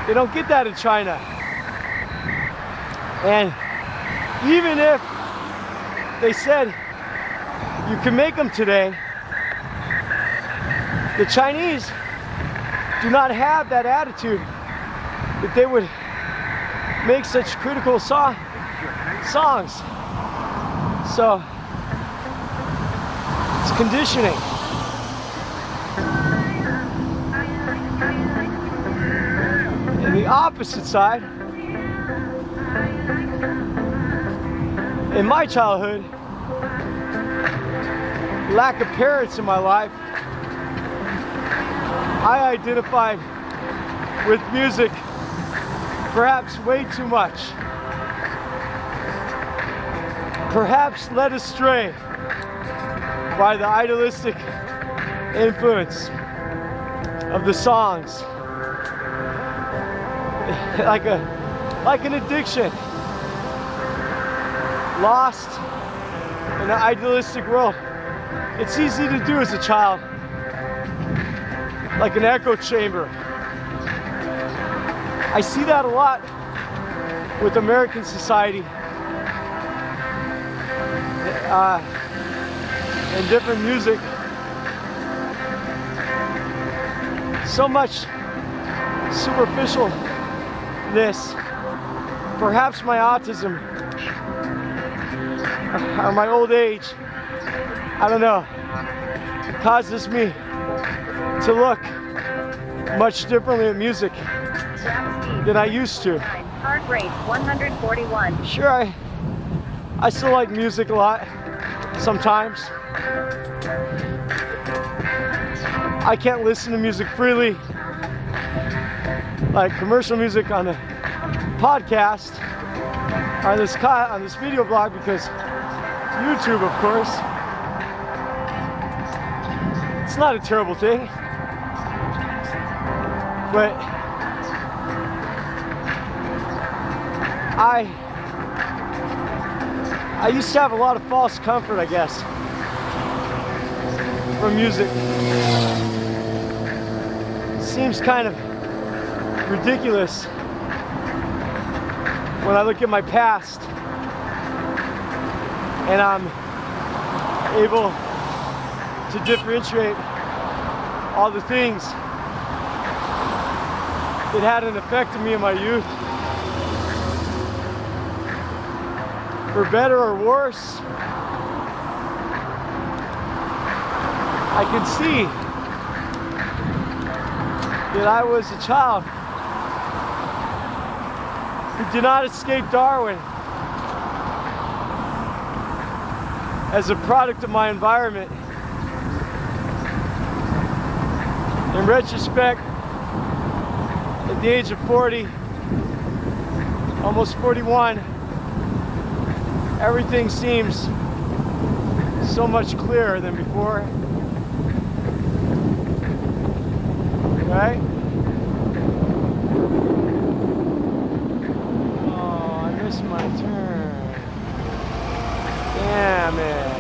They don't get that in China. And even if they said you can make them today, the Chinese do not have that attitude that they would make such critical songs. So it's conditioning. And the opposite side, in my childhood, lack of parents in my life, I identified with music perhaps way too much. Perhaps led astray by the idealistic influence of the songs. Like an addiction. Lost in an idealistic world. It's easy to do as a child. Like an echo chamber. I see that a lot with American society. And different music. So much superficialness. Perhaps my autism or my old age, I don't know, causes me to look much differently at music than I used to. Heart rate 141. Sure, I still like music a lot sometimes. I can't listen to music freely, like commercial music on a podcast, on this video blog, because YouTube, of course, it's not a terrible thing, but I used to have a lot of false comfort, I guess, from music. Seems kind of ridiculous when I look at my past and I'm able to differentiate all the things that had an effect on me in my youth. For better or worse, I can see that I was a child who did not escape Darwin as a product of my environment. In retrospect, at the age of 40, almost 41, everything seems so much clearer than before. Right? Oh, I missed my turn. Damn it.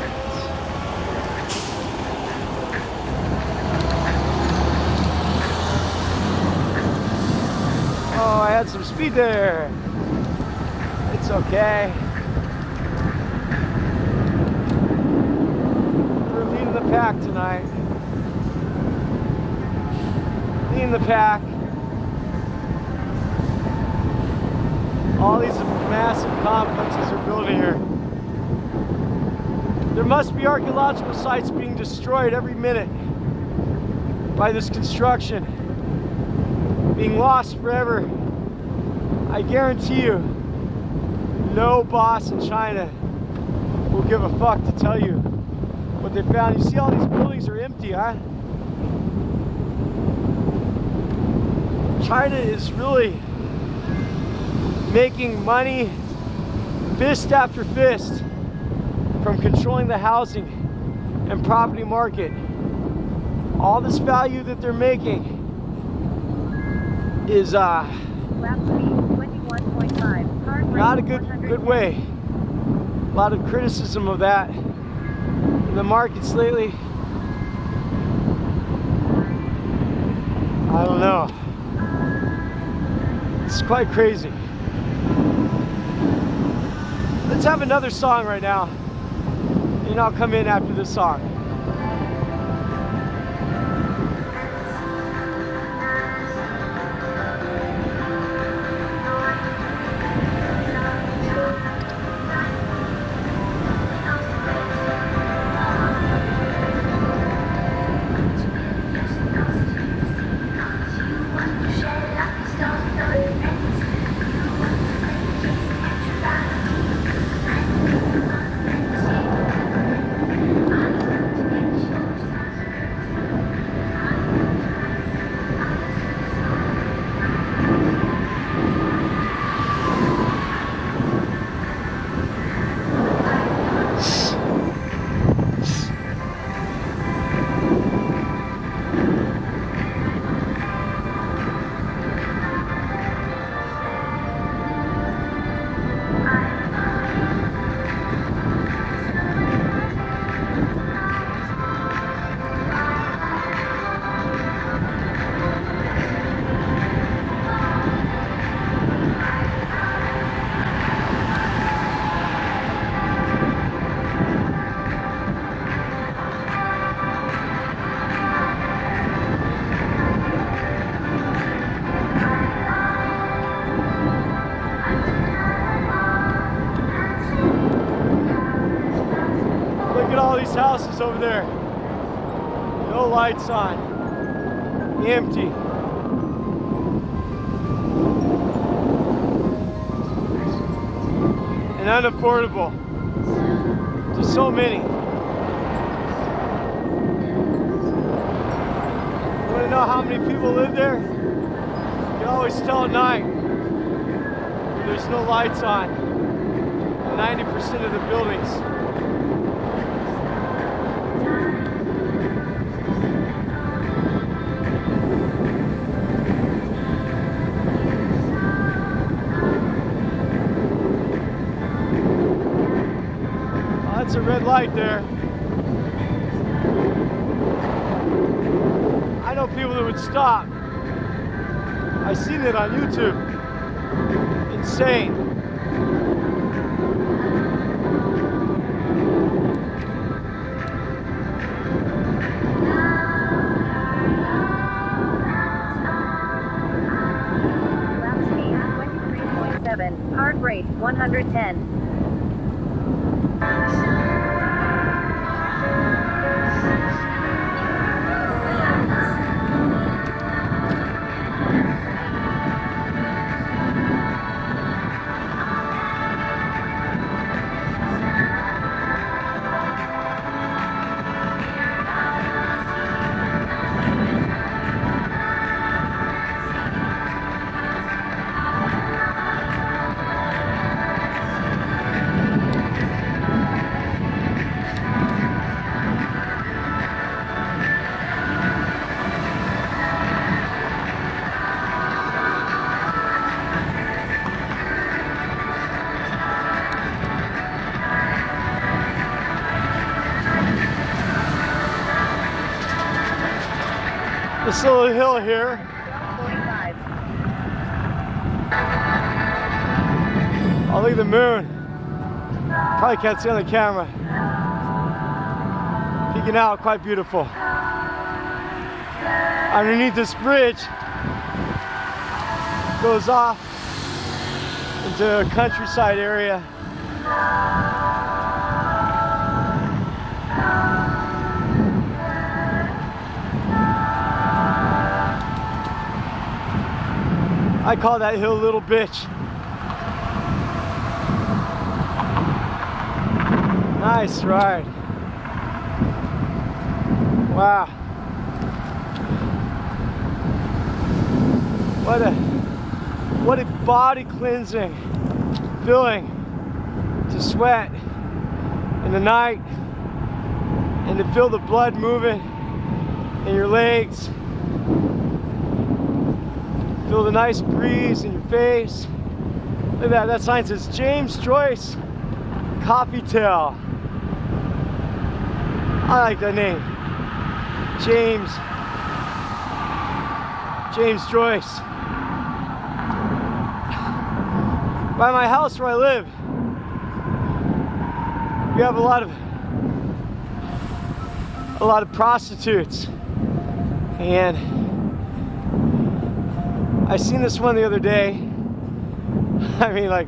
Oh, I had some speed there. It's okay. We're leading the pack tonight. Leading the pack. All these massive complexes are building here. There must be archaeological sites being destroyed every minute by this construction, being lost forever. I guarantee you, no boss in China will give a fuck to tell you what they found. You see all these buildings are empty, huh? China is really making money, fist after fist, from controlling the housing and property market. All this value that they're making is Lap speed 21.5. not a good way. A lot of criticism of that in the markets lately. I don't know. It's quite crazy. Let's have another song right now, and I'll come in after this song. Houses over there, no lights on, empty. And unaffordable to so many. You want to know how many people live there? You can always tell at night when there's no lights on. 90% of the buildings. That's a red light there. I know people that would stop. I've seen it on YouTube. Insane. Lap speed 23.7. Heart rate 110. This little hill here. 45. Oh, look at the moon. Probably can't see on the camera. Peeking out, quite beautiful. Underneath this bridge goes off into a countryside area. I call that hill Little Bitch. Nice ride. Wow. What a body cleansing feeling to sweat in the night and to feel the blood moving in your legs. Feel the nice breeze in your face. Look at that, that sign says James Joyce Coffee Tail. I like that name. James Joyce. By my house where I live, we have a lot of prostitutes, and I seen this one the other day. I mean, like,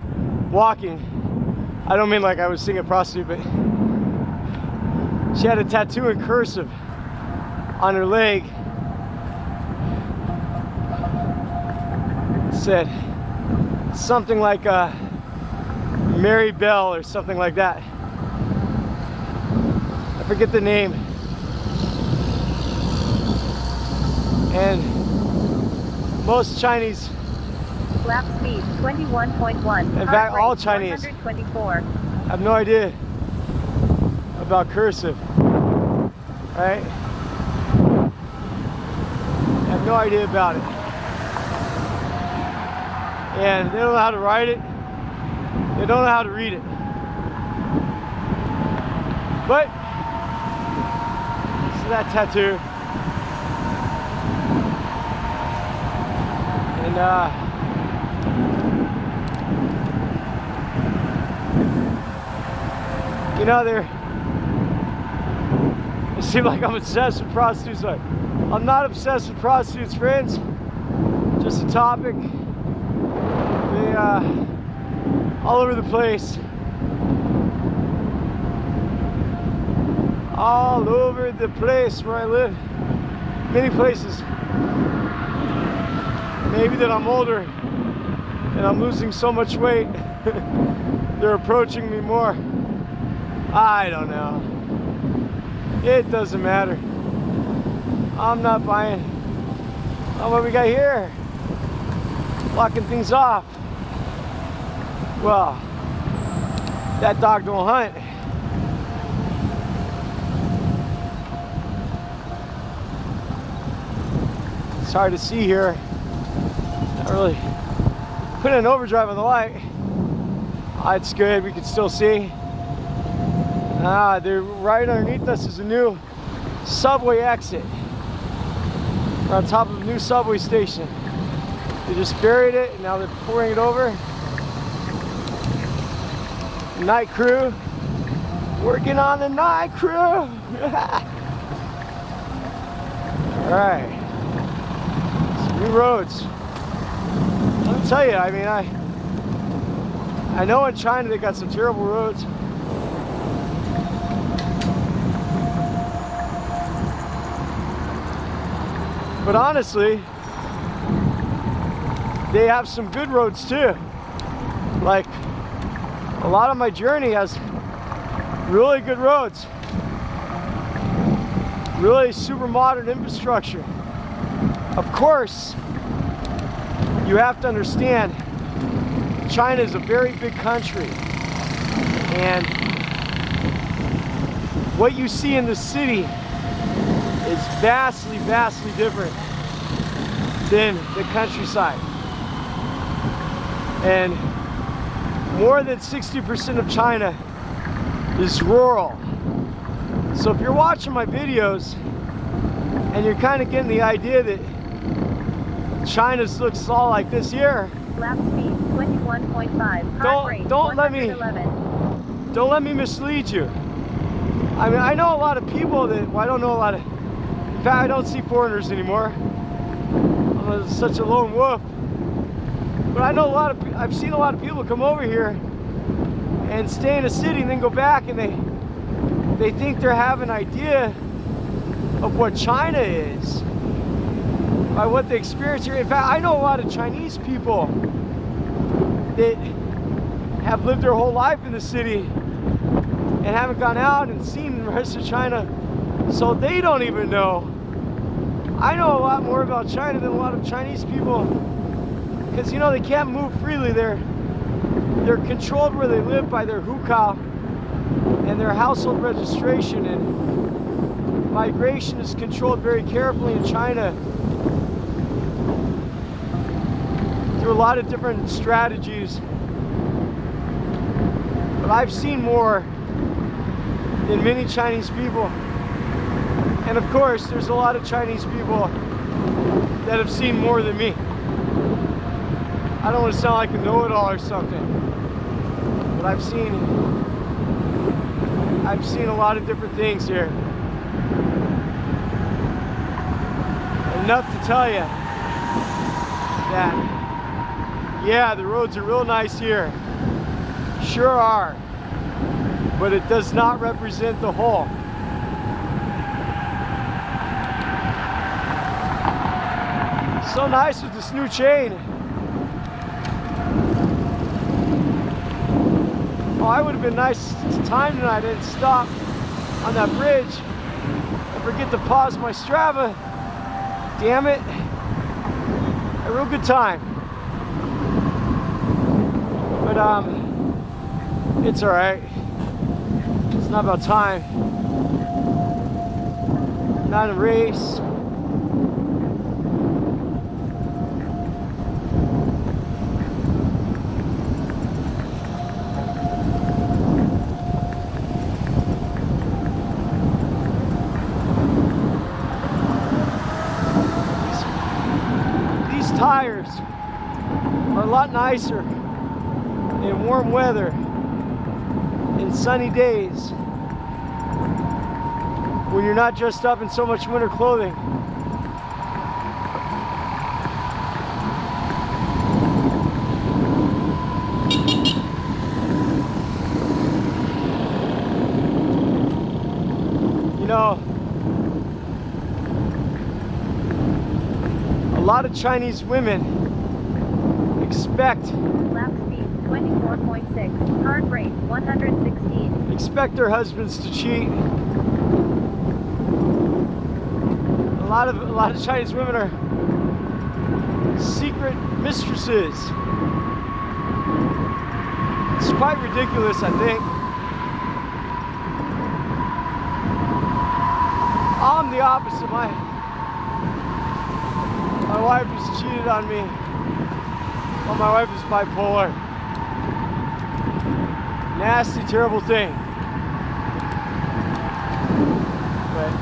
walking. I don't mean like I was seeing a prostitute, but she had a tattoo in cursive on her leg. It said something like Mary Bell or something like that. I forget the name. And most Chinese, Lap speed 21.1. in fact all Chinese, 124. have no idea about cursive, right? Have no idea about it. And they don't know how to write it. They don't know how to read it. But, so that tattoo. And you know, it seems like I'm obsessed with prostitutes. Like, I'm not obsessed with prostitutes, friends. Just a topic. They all over the place. All over the place where I live. Many places. Maybe that I'm older and I'm losing so much weight. They're approaching me more. I don't know. It doesn't matter. I'm not buying. Oh, what we got here? Blocking things off. Well, that dog don't hunt. It's hard to see here. Not really. Put in overdrive on the light. It's good. We can still see. They're right underneath us is a new subway exit. We're on top of a new subway station. They just buried it and now they're pouring it over. Night crew. Working on the night crew. Alright. Some new roads. Let me tell you, I mean, I know in China they got some terrible roads. But honestly, they have some good roads too. Like, a lot of my journey has really good roads. Really super modern infrastructure. Of course, you have to understand, China is a very big country. And what you see in the city is vastly, vastly different than the countryside. And more than 60% of China is rural. So if you're watching my videos And you're kind of getting the idea that China's looks all like this here. Lap speed 21.5. Heart rate Don't let 111. Don't let me mislead you. I mean, I know a lot of people that, well, I don't know a lot of, in fact, I don't see foreigners anymore. I'm such a lone wolf. But I know I've seen a lot of people come over here and stay in a city and then go back, and they think they have an idea of what China is by what they experience here. In fact, I know a lot of Chinese people that have lived their whole life in the city and haven't gone out and seen the rest of China, so they don't even know. I know a lot more about China than a lot of Chinese people, because you know, they can't move freely. They're controlled where they live by their hukou and their household registration, and migration is controlled very carefully in China through a lot of different strategies. But I've seen more than many Chinese people. And of course, there's a lot of Chinese people that have seen more than me. I don't want to sound like a know-it-all or something, but I've seen a lot of different things here. Enough to tell you that, yeah, the roads are real nice here. Sure are. But it does not represent the whole. So nice with this new chain. Oh, I would have been nice to time tonight. I didn't stop on that bridge and forget to pause my Strava. Damn it. A real good time. But it's all right. It's not about time. Not a race. These tires are a lot nicer in warm weather, in sunny days, when you're not dressed up in so much winter clothing. You know, a lot of Chinese women expect Lap speed 24.6. Heart rate 116. expect their husbands to cheat. A lot of Chinese women are secret mistresses. It's quite ridiculous, I think. I'm the opposite. My wife has cheated on me. Well, my wife is bipolar. Nasty, terrible thing. But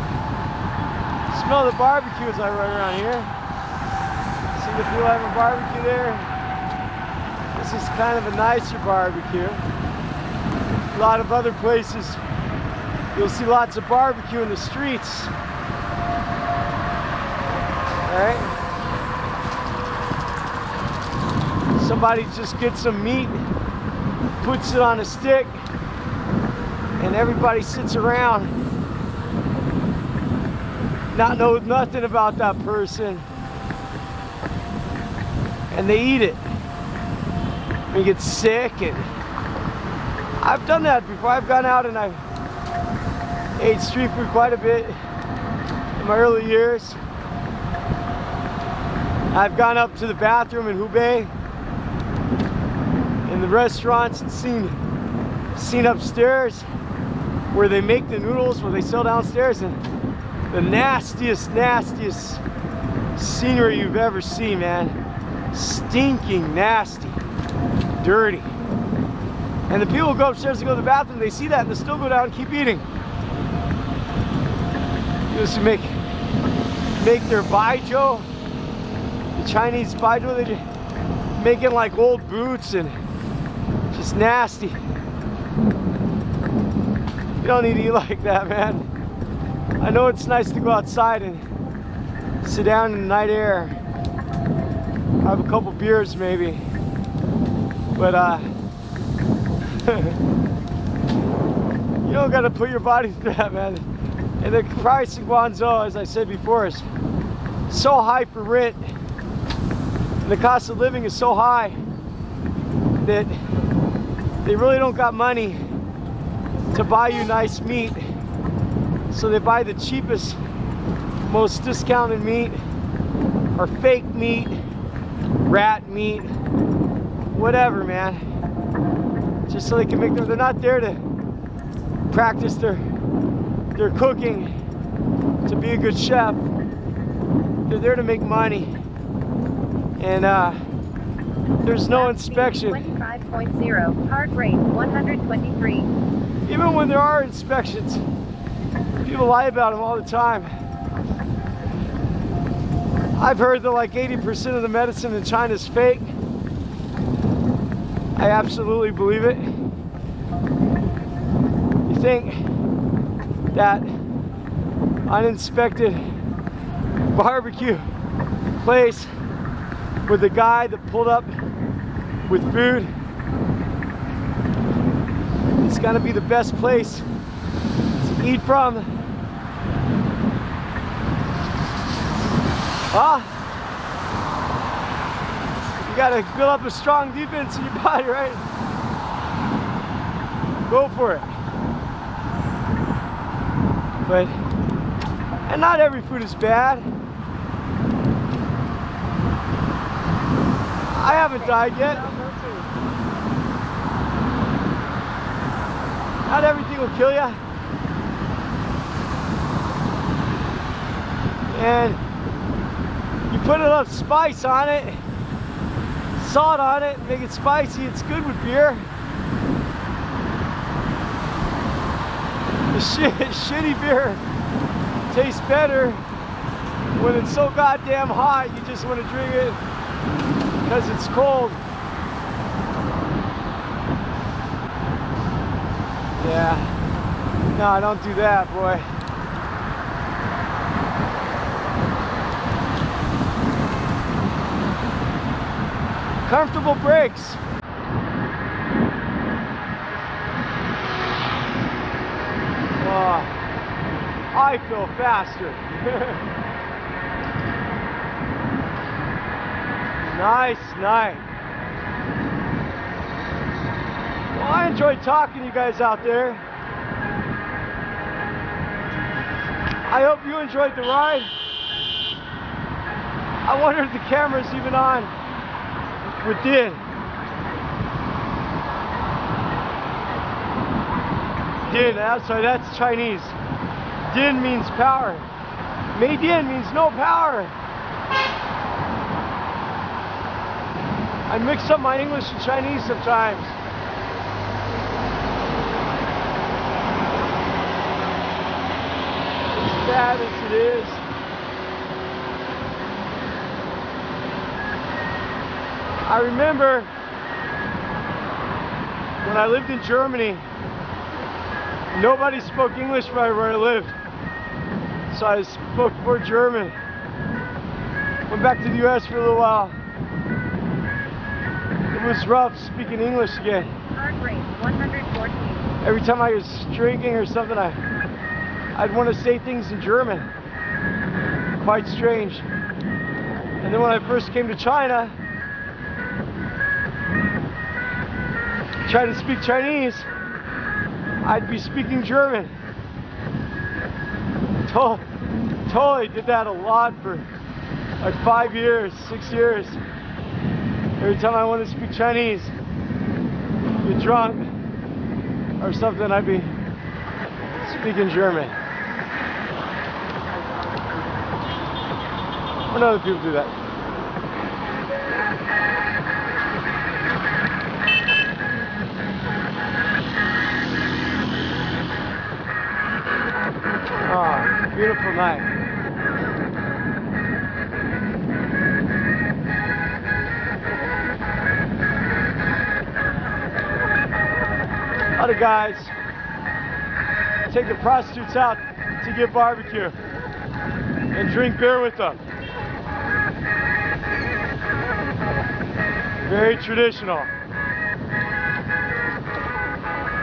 smell the barbecue as I run around here. See the people having a barbecue there. This is kind of a nicer barbecue. A lot of other places, you'll see lots of barbecue in the streets. All right. Somebody just gets some meat, puts it on a stick, and everybody sits around, not know nothing about that person, and they eat it. And you get sick, and I've done that before. I've gone out and I've ate street food quite a bit in my early years. I've gone up to the bathroom in Hubei in the restaurants and seen upstairs where they make the noodles, where they sell downstairs, and the nastiest scenery you've ever seen, man. Stinking, nasty, dirty. And the people who go upstairs to go to the bathroom, they see that and they still go down and keep eating. You just make make their baijiu, the Chinese baijiu, they're making like old boots and just nasty. You don't need to eat like that, man. I know it's nice to go outside and sit down in the night air, have a couple beers maybe, but you don't gotta put your body through that, man. And the price in Guangzhou, as I said before, is so high for rent, and the cost of living is so high that they really don't got money to buy you nice meat. So they buy the cheapest, most discounted meat, or fake meat, rat meat, whatever, man. Just so they can make them. They're not there to practice their cooking, to be a good chef. They're there to make money. And there's no inspection. 25.0, heart rate 123. Even when there are inspections, people lie about them all the time. I've heard that like 80% of the medicine in China is fake. I absolutely believe it. You think that uninspected barbecue place with the guy that pulled up with food, it's gonna be the best place to eat from? Huh? You gotta build up a strong defense in your body, right? Go for it. But, and not every food is bad. I haven't died yet. Not everything will kill you. And you put enough spice on it, salt on it, make it spicy. It's good with beer. The shitty beer tastes better when it's so goddamn hot you just want to drink it because it's cold. Yeah. No, don't do that, boy. Comfortable brakes. Oh, I feel faster. Nice night. Well, I enjoyed talking to you guys out there. I hope you enjoyed the ride. I wonder if the camera's even on with Din. Din, sorry, that's Chinese. Din means power. Mei Din means no power. I mix up my English and Chinese sometimes. As bad as it is. I remember when I lived in Germany, nobody spoke English right where I lived. So I spoke more German. Went back to the US for a little while. It was rough speaking English again. Heart rate 114. Every time I was drinking or something, I'd want to say things in German. Quite strange. And then when I first came to China, tried to speak Chinese, I'd be speaking German. Totally did that a lot for like 5 years, 6 years. Every time I wanted to speak Chinese, get drunk or something, I'd be speaking German. When other people do that. Oh, beautiful night. lot of guys take the prostitutes out to get barbecue and drink beer with them. Very traditional.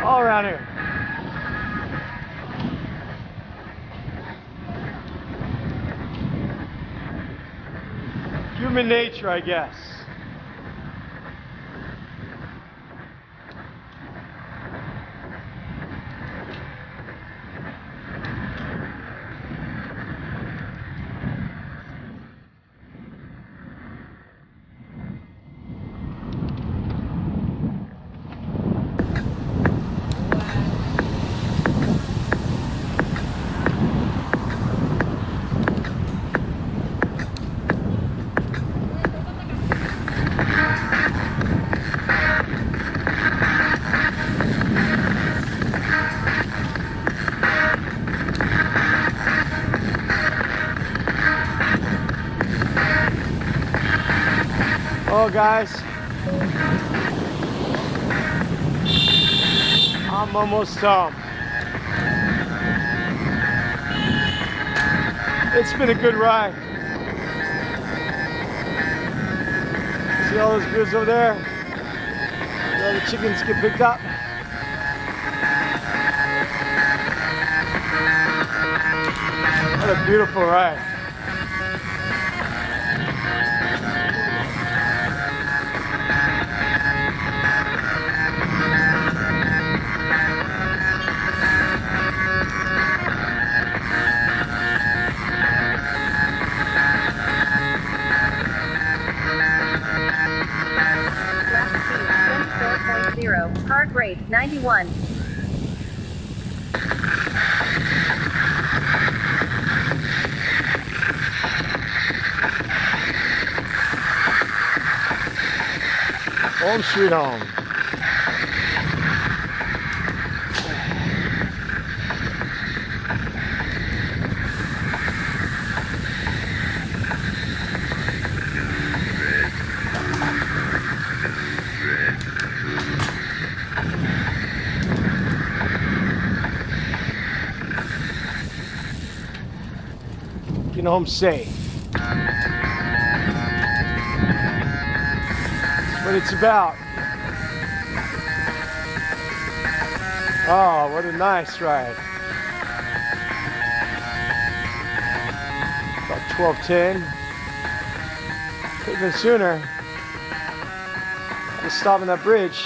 All around here. Human nature, I guess. Oh, guys, I'm almost home. It's been a good ride. See all those views over there? See all the chickens get picked up. What a beautiful ride. Heart rate 91. Home sweet home. Getting home safe. That's what it's about. Oh, what a nice ride. About 12:10. Could have been sooner. I was stopping that bridge.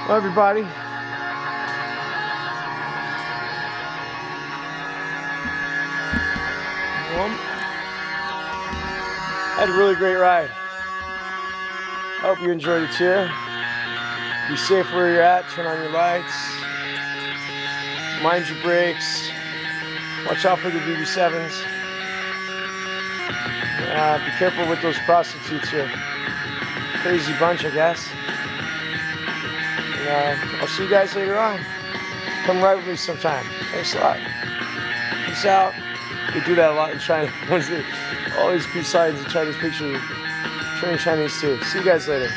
Well, everybody. I had a really great ride. I hope you enjoyed it too. Be safe where you're at. Turn on your lights. Mind your brakes. Watch out for the BB7s. Be careful with those prostitutes here. Crazy bunch, I guess. And, I'll see you guys later on. Come ride with me sometime. Thanks a lot. Peace out. They do that a lot in China. All these peace signs in Chinese pictures. Train Chinese too. See you guys later.